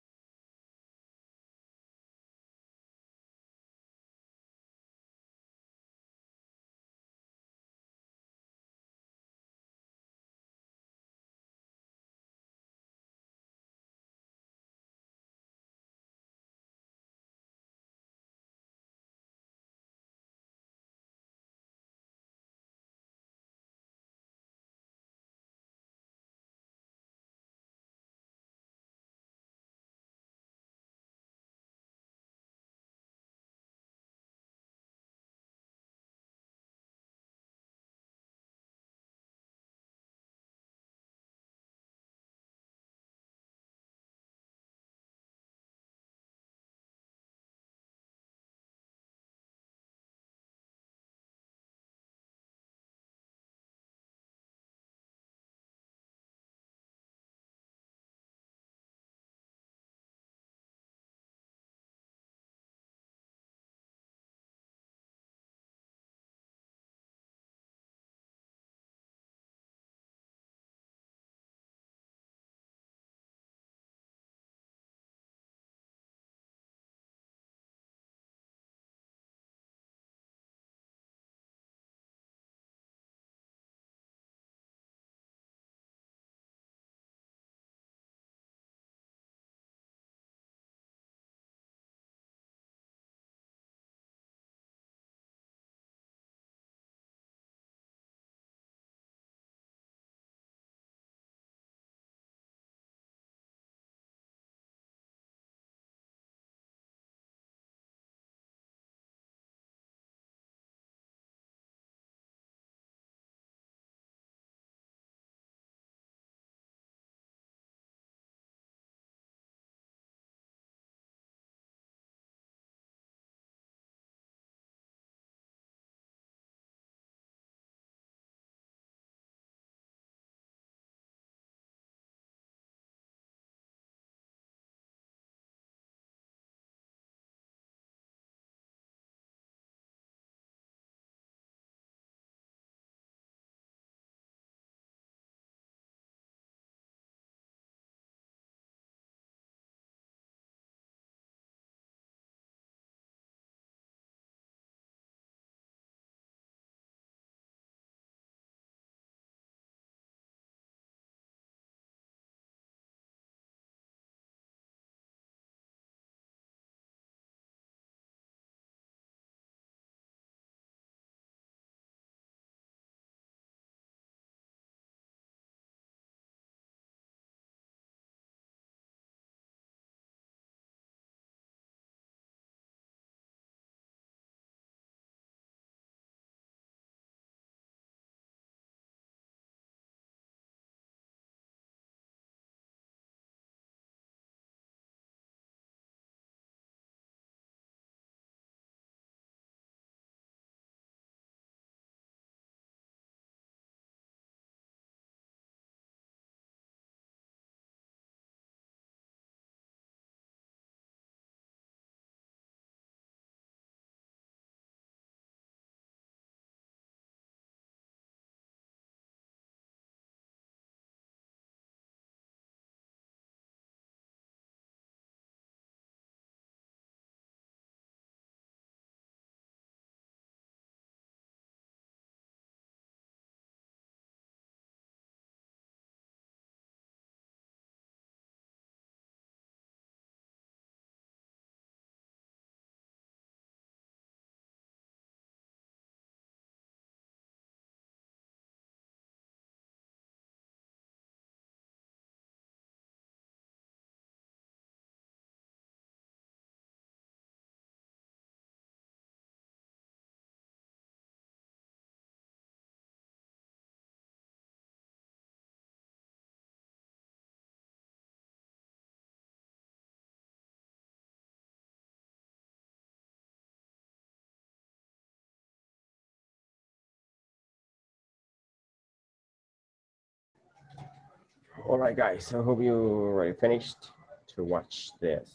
All right, guys. I hope you already finished to watch this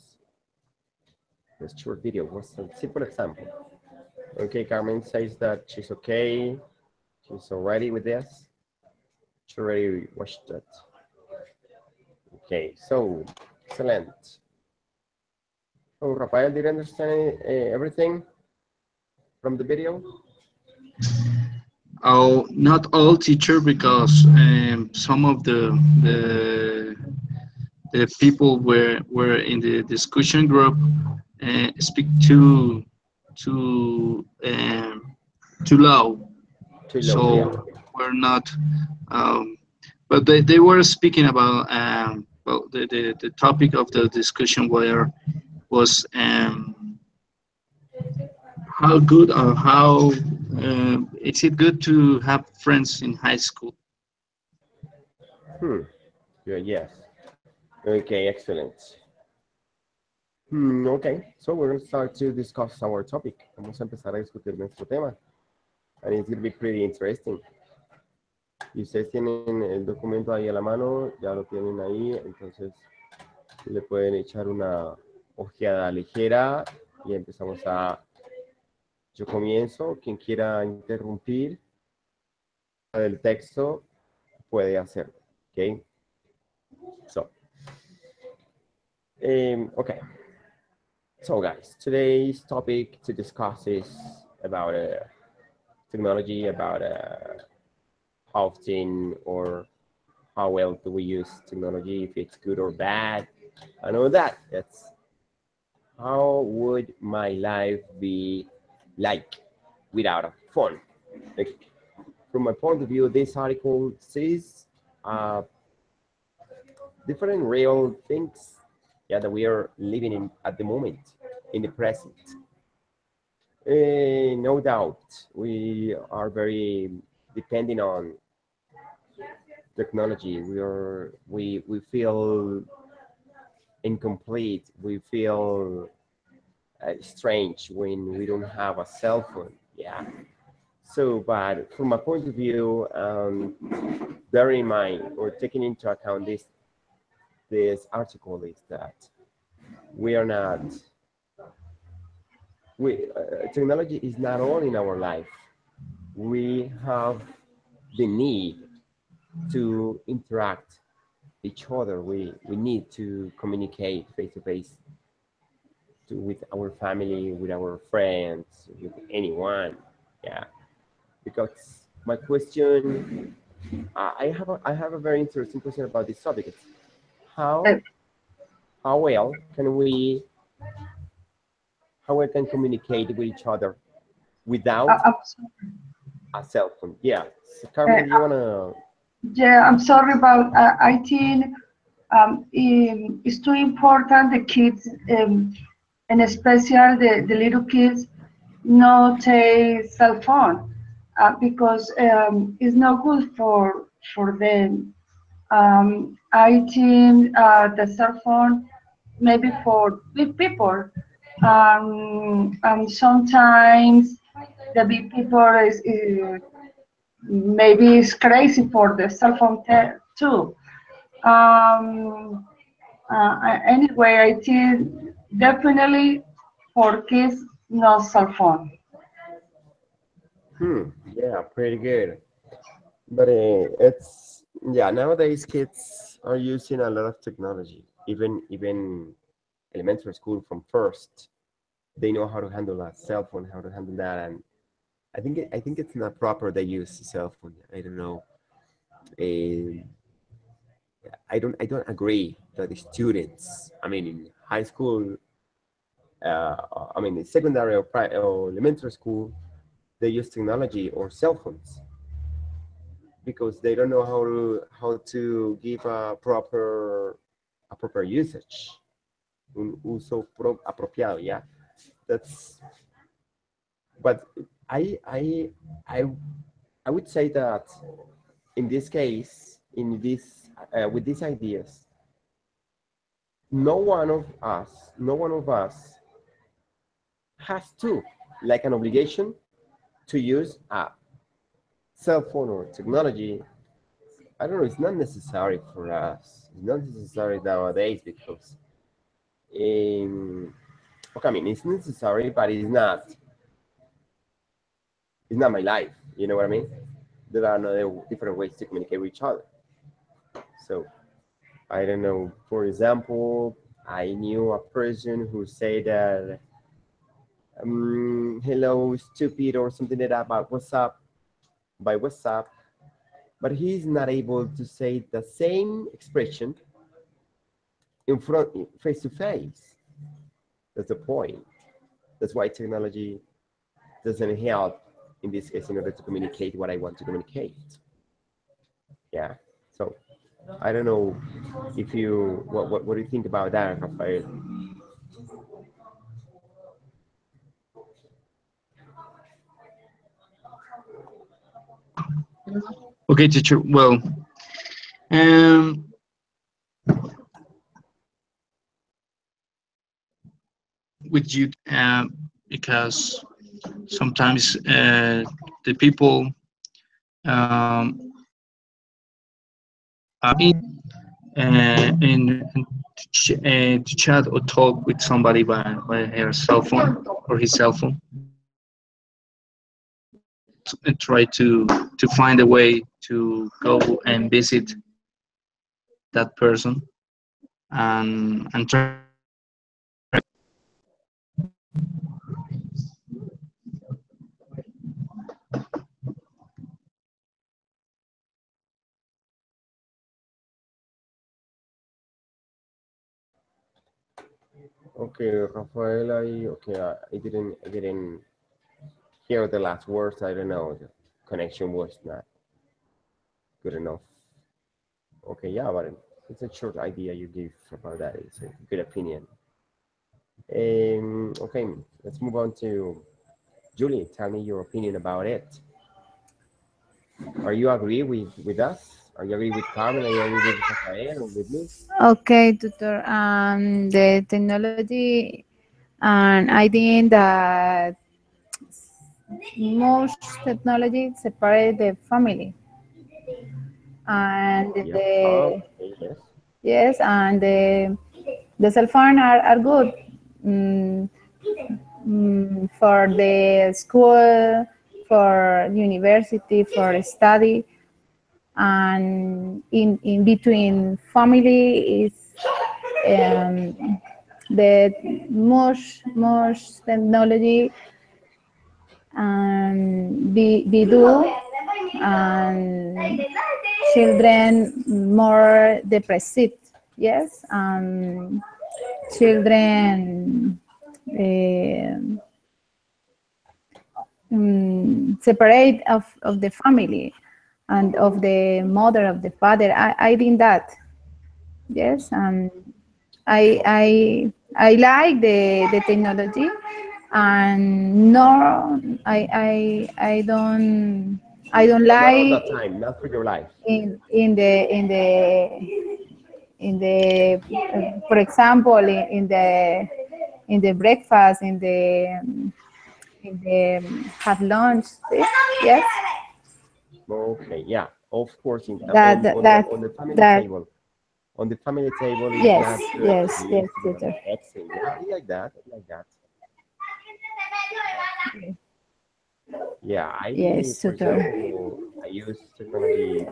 short video. Was a simple example. Okay, Carmen says that she's okay. She's already with this. She already watched it. Okay, so excellent. So Rafael, did you understand everything from the video? Oh, not all teacher, because some of the people were in the discussion group speak too too low, Too low, yeah. so we're not. Um, but they were speaking about well, the topic of the discussion was how good or how is it good to have friends in high school? Hmm. Good, yes. Okay, excellent. Okay, so we're going to start to discuss our topic. Vamos a empezar a discutir nuestro tema. And it's going to be pretty interesting. Y ustedes tienen el documento ahí a la mano, ya lo tienen ahí, entonces le pueden echar una ojeada ligera y empezamos a... Yo comienzo, quien quiera interrumpir el texto puede hacerlo, ¿ok? So, okay. So guys, today's topic to discuss is about technology, about how often or how well do we use technology, if it's good or bad, and all that. That's how would my life be like without a phone? Like, from my point of view, this article says different real things, yeah, that we are living in at the moment, in the present. No doubt, we are very depending on technology. We feel incomplete. We feel strange when we don't have a cell phone. Yeah. So, but from my point of view, bearing in mind or taking into account this article is that we are not technology is not all in our life. We have the need to interact each other. We need to communicate face to face with our family, with our friends, with anyone. Yeah, because my question, I have a very interesting question about this topic. It's Uh, how well can we how we can communicate with each other without I'm a cell phone? Yeah. So uh, Carmen, do you wanna? yeah, I'm sorry about. I think it's too important the kids, and especially the little kids, not a cell phone because it's not good for them. I think the cell phone maybe for big people, and sometimes the big people is maybe it's crazy for the cell phone too. Anyway, I think definitely for kids, no cell phone. Yeah, pretty good. But it's yeah. Nowadays, kids are using a lot of technology. Even elementary school from first, they know how to handle a cell phone, how to handle that, and I think it's not proper they use a cell phone. I don't know. Uh, I don't agree that the students. I mean, in high school, I mean, in secondary or elementary school, they use technology or cell phones because they don't know how to give a proper usage, un uso apropiado. Yeah, that's. But I I I I would say that in this case, in this with these ideas, no one of us has to like an obligation to use a cell phone or technology I don't know, it's not necessary for us. It's not necessary nowadays because, okay, I mean, it's necessary, but it's not my life. You know what I mean? There are other different ways to communicate with each other. So I don't know. For example, I knew a person who said that, hello, stupid, or something like that about WhatsApp, by WhatsApp, but he's not able to say the same expression in front, face to face. That's the point. That's why technology doesn't help in this case in order to communicate what I want to communicate. Yeah. So I don't know if you what do you think about that, Rafael? Okay, teacher. Well, um, with you, because sometimes the people um, are to chat or talk with somebody by her cell phone or his cell phone, and try to find a way to go and visit that person and try. Okay, Rafael, I didn't hear the last words. I don't know. The connection was not good enough. Okay, yeah, but it's a short idea you give about that. It's a good opinion. Okay, let's move on to Julie. Tell me your opinion about it. Are you agree with us? Are you agree with Carmen? Are you agree with Rafael or with me? Okay, tutor. The technology, and I think that most technology separate the family, and Yeah. the Okay. Yes. yes, and the cell phone are good. Mm, for the school, for university, for study, and in between family is um, the most technology be do, and children more depressive. Yes, children separate of the family and of the mother, of the father. I think that, yes, I like the technology, and no, I don't Not all the like time. Not for your life. in the for example, in the breakfast, in the have lunch. Yes, Okay. Yeah. Of course. that On the family that table. On the family table is yes, not good yes, to use yes, it on teacher. texting. Yeah, I like that. I like that. Yeah, Yes, for tutor. example, I use technology,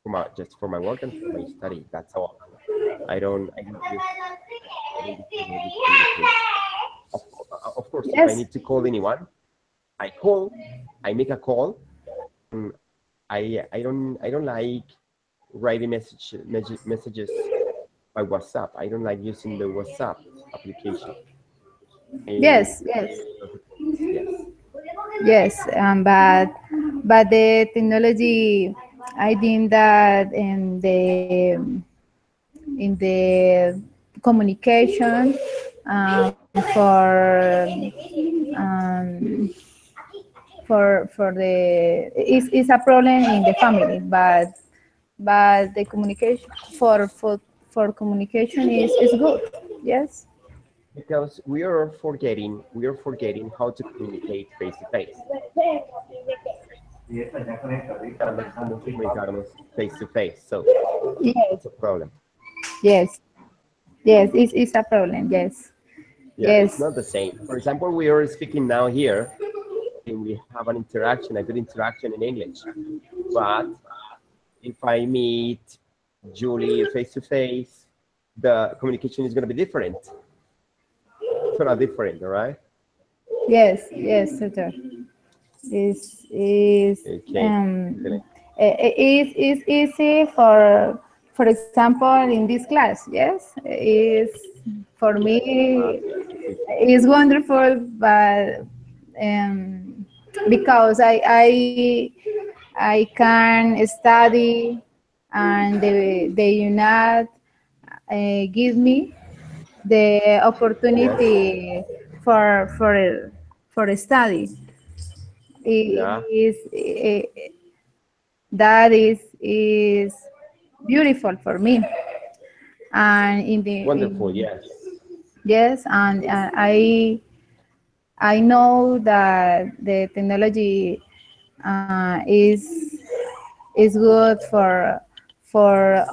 for my just for my work and for my study. That's all. I don't use any technology to communicate. Of course, if I Yes, need to call anyone, I call, I make a call. Mm, I don't like writing messages by WhatsApp. I don't like using the WhatsApp application. I yes, prefer yes, other things. Yes. yes. But the technology, I think that in the communication, um, for the is a problem in the family, but the communication for communication is good. Yes. Because we are forgetting how to communicate face to face. Estamos comunicarnos face to face, so Yes, it's a problem. yes, yes. It's a problem. Yes, Yeah, it's yes, not the same. For example, we are speaking now here, and we have an interaction, a good interaction in English. But if I meet Julie face to face, the communication is going to be different. It's gonna be different, all right? yes, yes, tutor. Is Okay, excellent. is easy for example in this class. Yes, is for Yeah, me yes, it's easy. is wonderful, but because I can study and they do not give me the Yes, opportunity for study. yeah, That is beautiful for me. And wonderful. Yes, yes, and I know that the technology is good for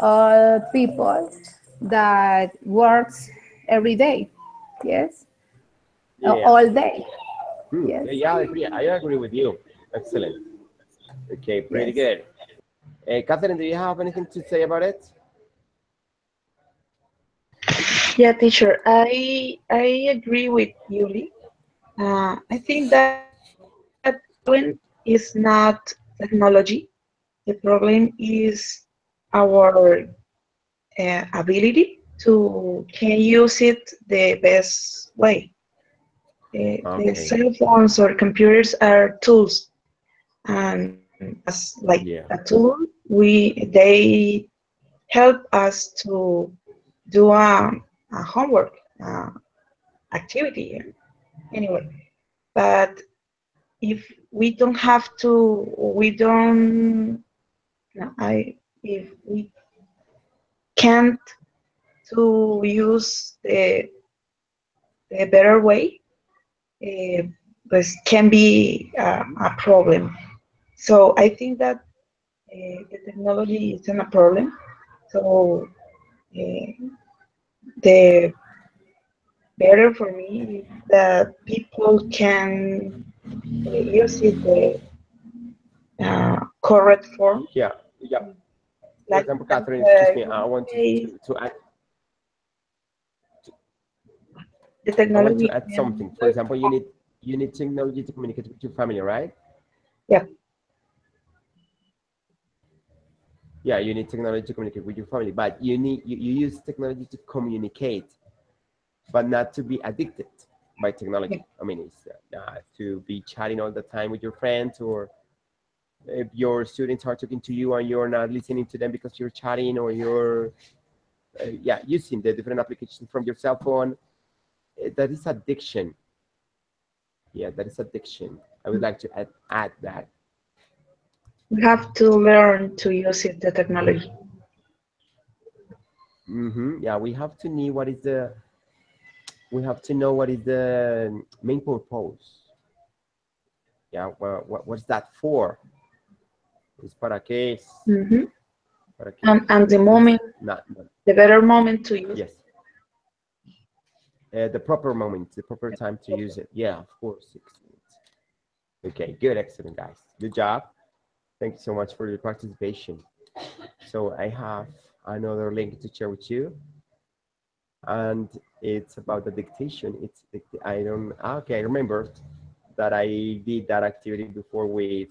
all people that works every day. Yes, yeah. all day. Yes, Yeah, I agree with you. Excellent. Okay, pretty yes. good. Catherine, do you have anything to say about it? Yeah, teacher, I agree with Yuli. I think that problem is not technology. The problem is our ability to can use it the best way. The Okay, cell phones or computers are tools, and as like yeah, a tool, they help us to do a homework activity anyway. But if we don't have to, we don't. No, I if we can't to use the better way, this can be a problem. So I think that the technology isn't a problem. So uh, the better for me is that people can use it the correct form. yeah, yeah. For Like example, Catherine, excuse me, I want to, say, to, to add the I want to technology add can. something. For example, you need technology to communicate with your family, right? Yeah. Yeah, you need technology to communicate with your family, but you use technology to communicate, but not to be addicted by Yeah. technology. I mean, it's to be chatting all the time with your friends, or if your students are talking to you and you're not listening to them because you're chatting, or you're yeah, using the different applications from your cell phone. That is addiction. Yeah, that is addiction. I would like to add that. We have to learn to use it, the technology. Yeah, we have to know what is the main purpose. Yeah, what's that for? It's Hmm. para qué, And the it's moment, not, the better moment to use. yes, the proper moment, the proper time to use it. Yeah, of course. Excellent. Okay, good, excellent, guys. Good job. Thank you so much for your participation. So I have another link to share with you, and it's about the dictation. I don't, okay, I remember that I did that activity before with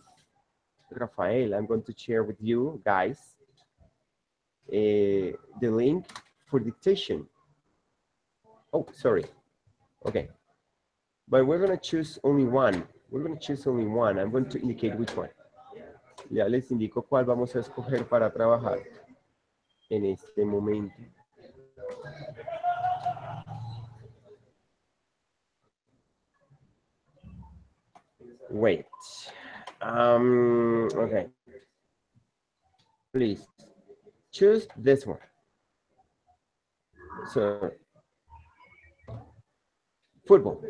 Rafael. I'm going to share with you guys the link for dictation. Oh, sorry. Okay, but we're going to choose only one. We're going to choose only one. I'm going to indicate which one. Ya les indico cuál vamos a escoger para trabajar en este momento. Wait. Okay. Please choose this one. So, football.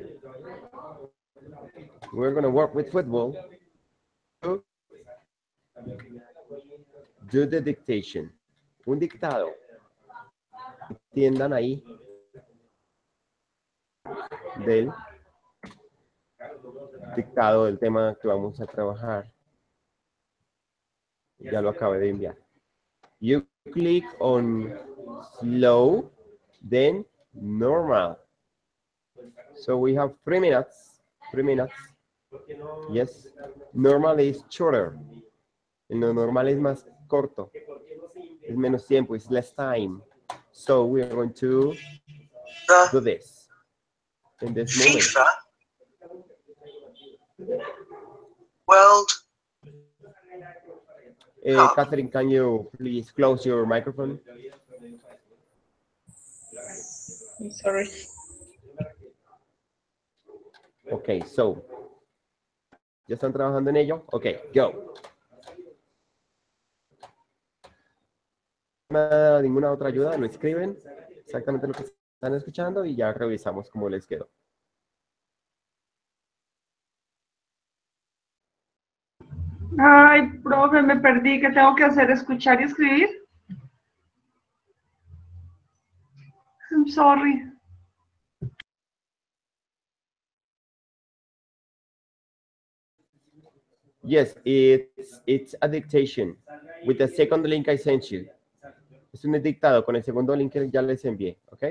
We're going to work with football. Do the dictation. Un dictado. Entiendan ahí del dictado del tema que vamos a trabajar. Ya lo acabé de enviar. You click on slow, then normal. So we have 3 minutes. 3 minutes. Yes. Normal is shorter. Lo normal es más corto. Es menos tiempo. It's less time. So we are going to do this in this moment. FIFA World Catherine, can you please close your microphone? I'm sorry. Okay, so. ¿Ya están trabajando en ello? Okay, go. Ninguna otra ayuda, lo escriben exactamente lo que están escuchando y ya revisamos cómo les quedó. Ay, profe, me perdí. ¿Qué tengo que hacer? ¿Escuchar y escribir? I'm sorry. Yes, it's a dictation with the second link I sent you. Es un dictado con el segundo link que ya les envié, ¿ok?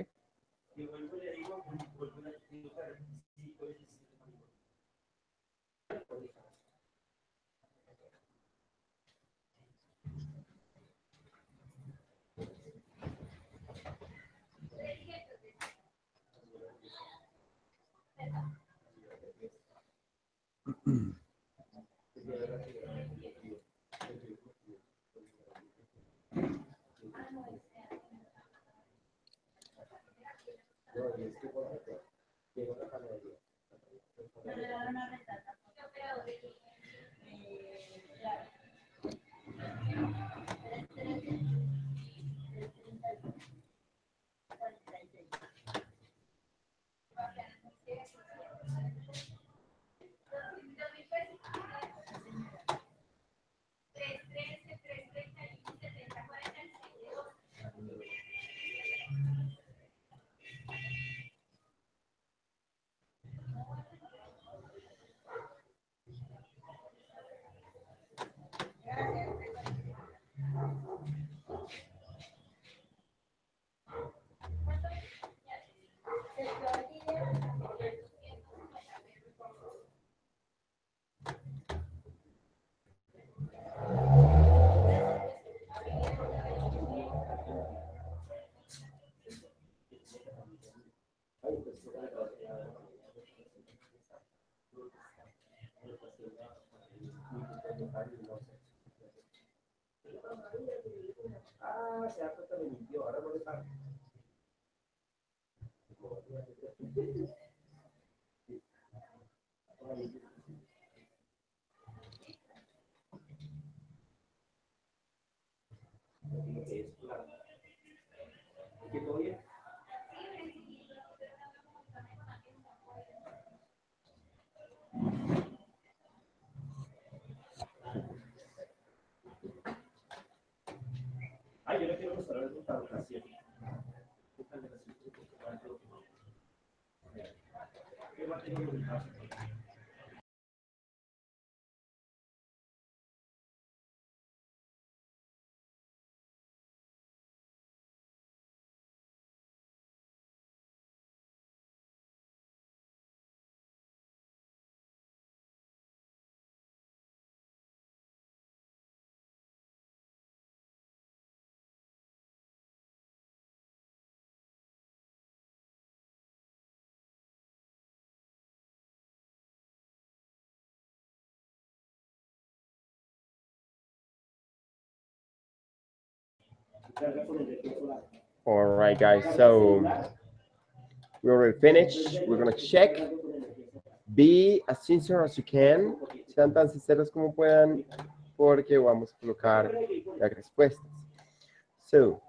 All right, guys, so we already finished. We're gonna check. Be as sincere as you can. Sean tan sinceros como puedan, porque vamos a colocar las respuestas. So,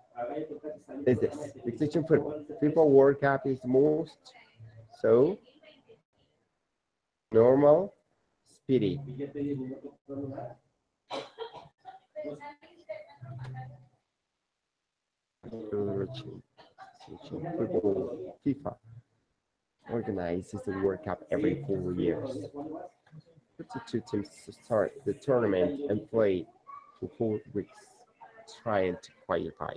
is this dictation football? FIFA World Cup is most. So, normal, speedy. Football, FIFA organizes the World Cup every 4 years. 32 teams start the tournament and play for 4 weeks, trying to qualify.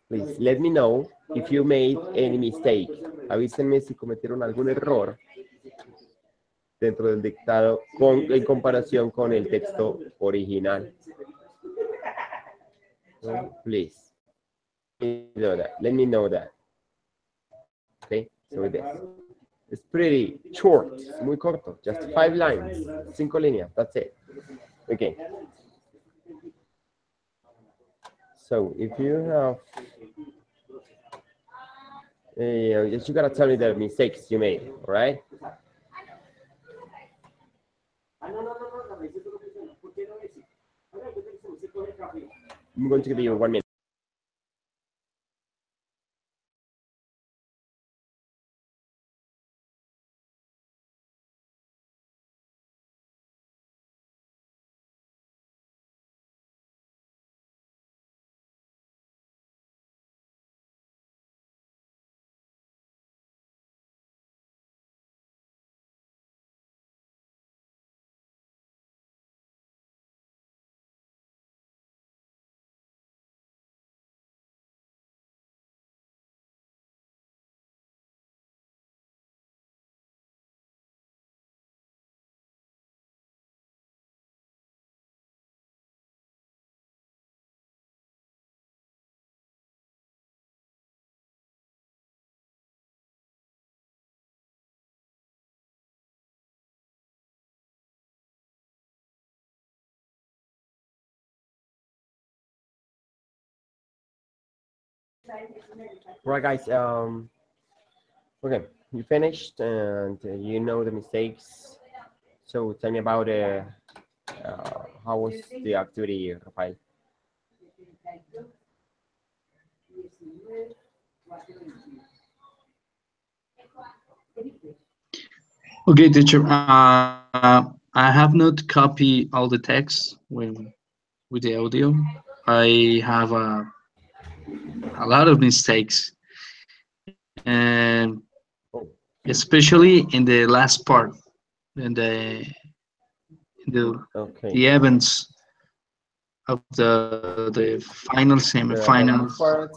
Please let me know if you made any mistake. Avísenme si cometieron algún error dentro del dictado en comparación con el texto original. So, please, let me know that. Okay, so with this. It's pretty short, es muy corto, just 5 lines, 5 líneas, that's it. Okay. So if you have, you gotta tell me the mistakes you made, all right? I'm going to give you 1 minute. Right, guys. Okay, you finished and you know the mistakes. So tell me about how was the activity, Rafael? Okay, teacher. I have not copied all the text with the audio. I have a lot of mistakes, and especially in the last part, in the Okay. events of the final semifinals. The part,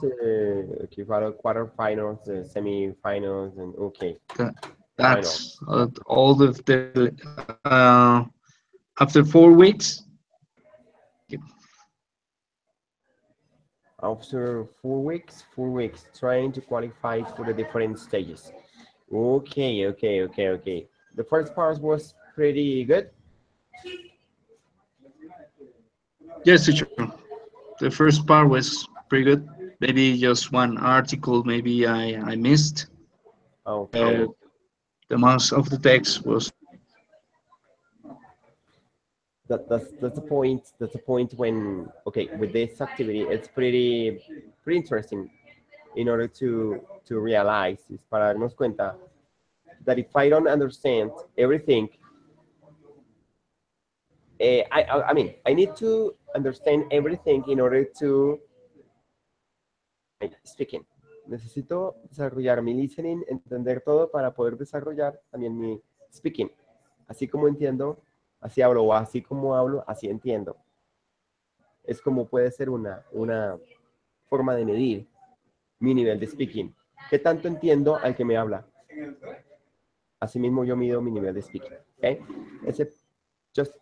okay, quarterfinals, semifinals, and okay. That's all of the after 4 weeks. After 4 weeks, trying to qualify for the different stages. Okay. The first part was pretty good. Yes, teacher. The first part was pretty good. Maybe just one article, maybe I missed. Okay. The most of the text was. That's the point. That's the point when, okay, with this activity, it's pretty interesting in order to realize, es para darnos cuenta that if I don't understand everything, I mean, I need to understand everything in order to speaking. Necesito desarrollar mi listening, entender todo para poder desarrollar también mi speaking. Así como entiendo, así hablo, o así como hablo, así entiendo. Es como puede ser una forma de medir mi nivel de speaking. ¿Qué tanto entiendo al que me habla? Asimismo yo mido mi nivel de speaking. Okay? It's just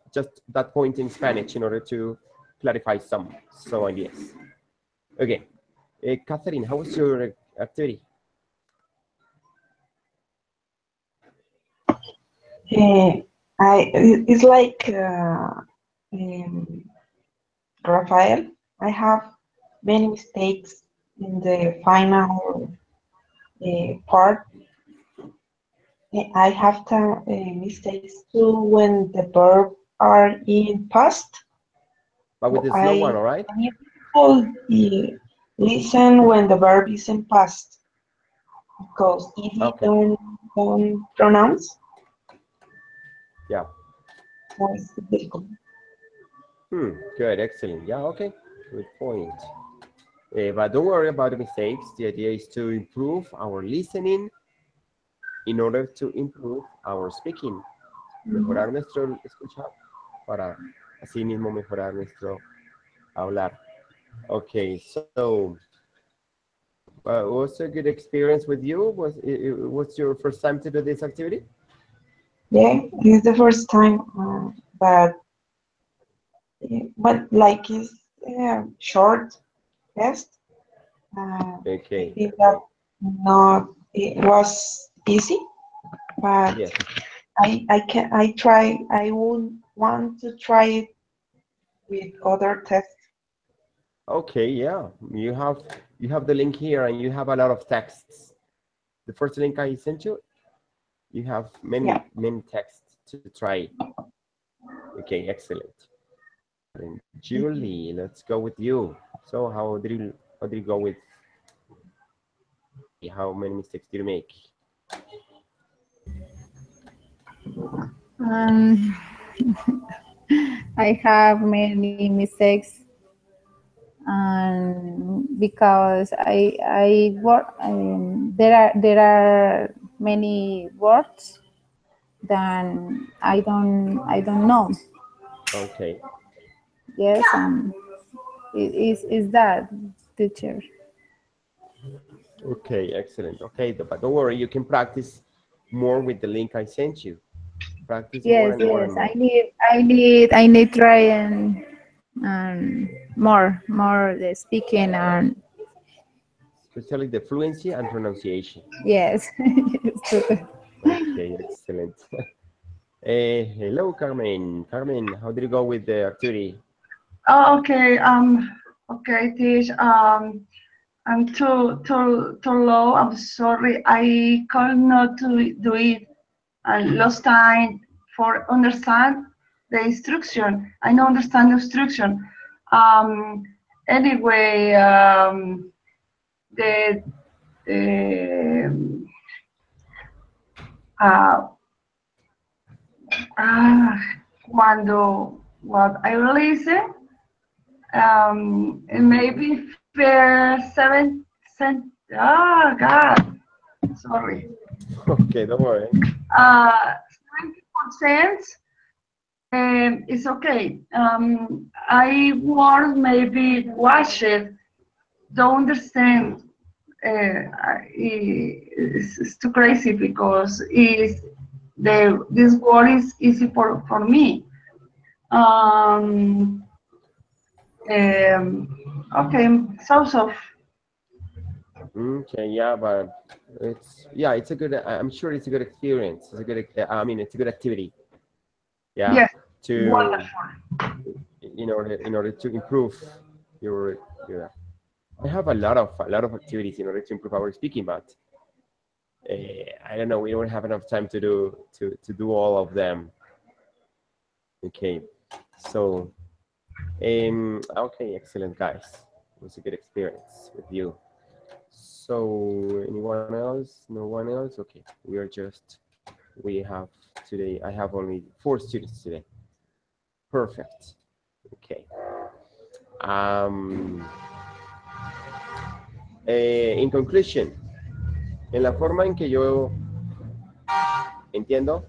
that point in Spanish in order to clarify some ideas. Okay. Catherine, how was your activity? It's like Rafael. I have many mistakes in the final part. I have mistakes too when the verb are in past. But with the slow one, all right? I need to listen when the verb is in past, because if you don't pronounce, yeah, it's difficult. Good, excellent. Yeah, okay, good point. But don't worry about the mistakes. The idea is to improve our listening in order to improve our speaking. Mejorar nuestro escucha para así mismo mejorar nuestro hablar. Okay, so was a good experience with you? Was your first time to do this activity? Yeah, it's the first time, but like it's a short test. I Okay. think that not it was easy, but Yes. I would want to try it with other tests. Okay, yeah. You have the link here and you have a lot of texts. The first link I sent you, you have Yeah. many texts to try. Okay, excellent. And Julie, let's go with you. So how did you go with how many mistakes did you make? I have many mistakes, because I work. There are many words that I don't know. Okay. Yes, and is that, teacher? Okay, excellent. Okay, but don't worry, you can practice more with the link I sent you. Practice more Yes, and more yes. and more. I need try and more the speaking and Especially the fluency and pronunciation. yes. Okay, excellent. Hello, Carmen. Carmen, how did you go with the activity? Oh, okay. Okay, Tish. I'm too low. I'm sorry. I could not do it. I lost time for understand the instruction. I don't understand the instruction. Um, anyway, the uh, cuando what I listen, maybe for 7 cents. Oh God, sorry. Okay, don't worry. 70%. It's okay. I want maybe watch it. Don't understand. It's too crazy because this word is easy for me. Um, okay, so. Okay, yeah, but it's a good. I'm sure it's a good experience. It's a good. I mean, it's a good activity. Yeah, Yes, to wonderful. in order to improve your. I have a lot of activities in order to improve our speaking, but I don't know. We don't have enough time to do all of them. Okay, so okay, excellent, guys. It was a good experience with you. So anyone else? No one else? Okay, we have today. I have only 4 students today. Perfect. Okay. In conclusion, en la forma en que yo entiendo,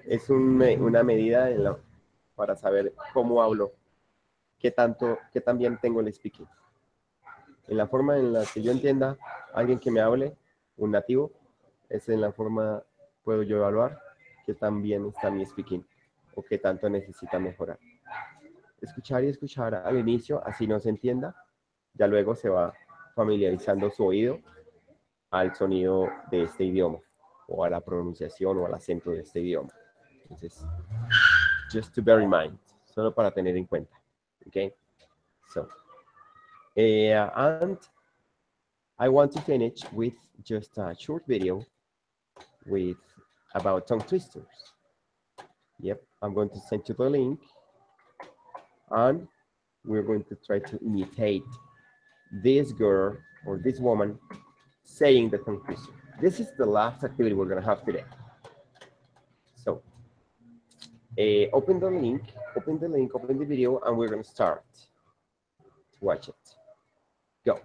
es una medida para saber cómo hablo, qué tan bien tengo el speaking. En la forma en la que yo entienda a alguien que me hable, un nativo, es en la forma puedo yo evaluar qué tan bien está mi speaking o qué tanto necesita mejorar. Escuchar y escuchar al inicio, así no se entienda, ya luego se va familiarizando su oído al sonido de este idioma o a la pronunciación o al acento de este idioma. Entonces, just to bear in mind, solo para tener en cuenta. Okay? So, and I want to finish with just a short video about tongue twisters. Yep, I'm going to send you the link and we're going to try to imitate this girl or this woman saying the tongue twister. This is the last activity we're going to have today. So Open the link, open the video, and we're gonna start to watch it. Go.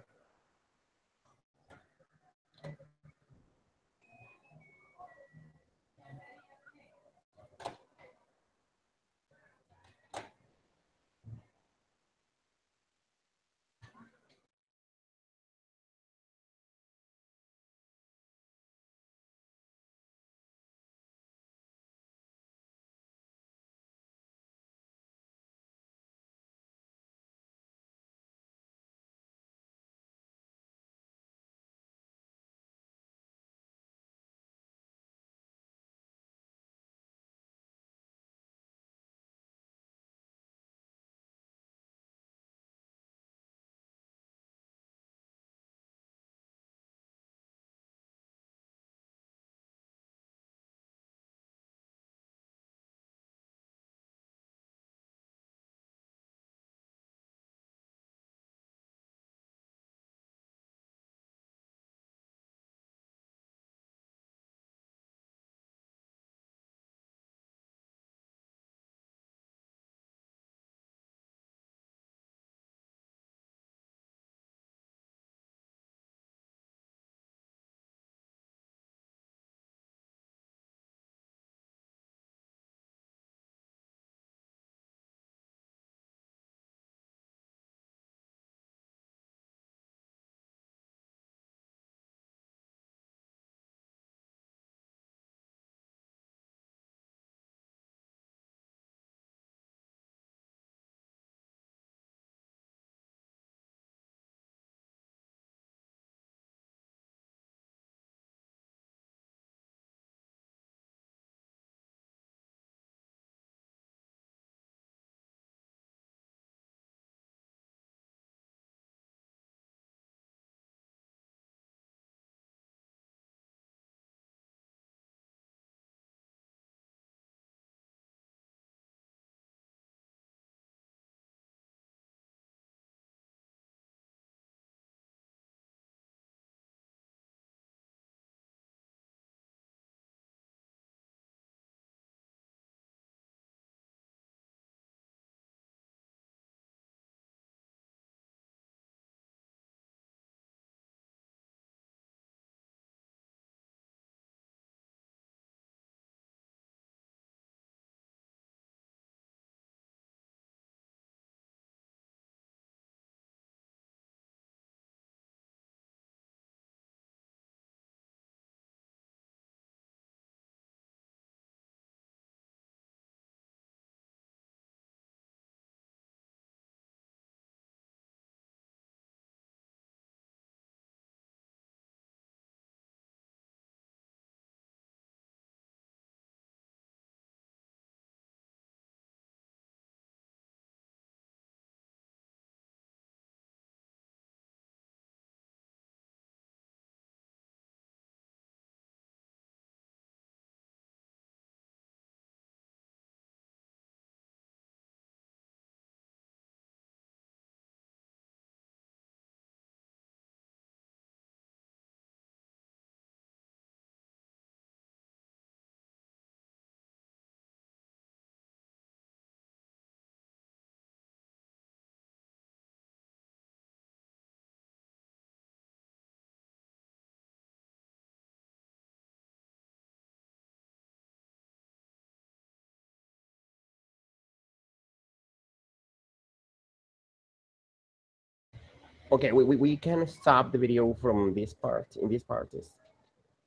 Okay, we can stop the video from this part, in this part.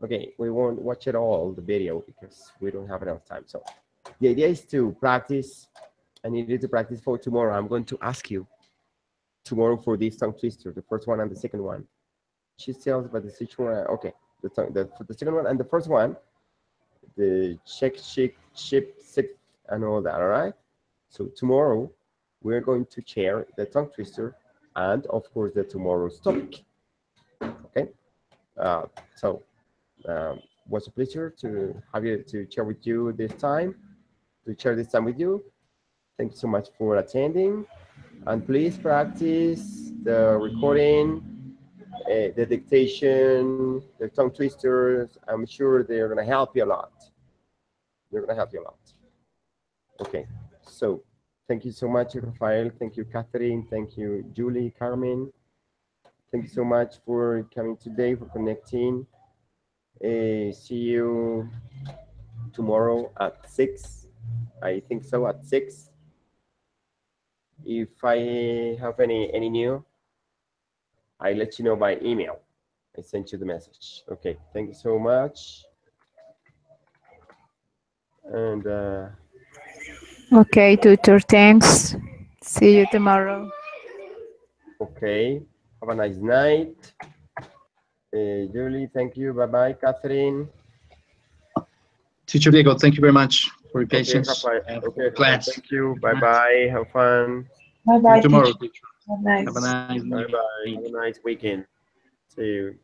Okay, we won't watch it all, the video, because we don't have enough time. So the idea is to practice. I needed to practice for tomorrow. I'm going to ask you tomorrow for this tongue twister, the first one and the second one. She tells about the second one. Okay, the second one and the first one, the check, ship, sick, and all that, all right? So tomorrow, we're going to share the tongue twister and, of course, the tomorrow's topic, okay? So, was a pleasure to have you, to share with you this time, with you. Thank you so much for attending, and please practice the recording, the dictation, the tongue twisters. I'm sure they're gonna help you a lot. They're gonna help you a lot. Okay, so thank you so much, Rafael. Thank you, Catherine. Thank you, Julie, Carmen. Thank you so much for coming today, for connecting. See you tomorrow at 6. I think so, at 6. If I have any new, I let you know by email. I sent you the message. Okay, thank you so much. And Okay, tutor, thanks. See you tomorrow. okay, have a nice night. Julie, thank you. Bye-bye, Catherine. Teacher Diego, thank you very much for your Okay, patience. Rafael. and for Okay, the Rafael, class. thank you. Bye-bye. Have fun. Bye See bye, you tomorrow, teacher. teacher. Have a nice Have a nice Bye-bye. evening. Have a nice weekend. See you.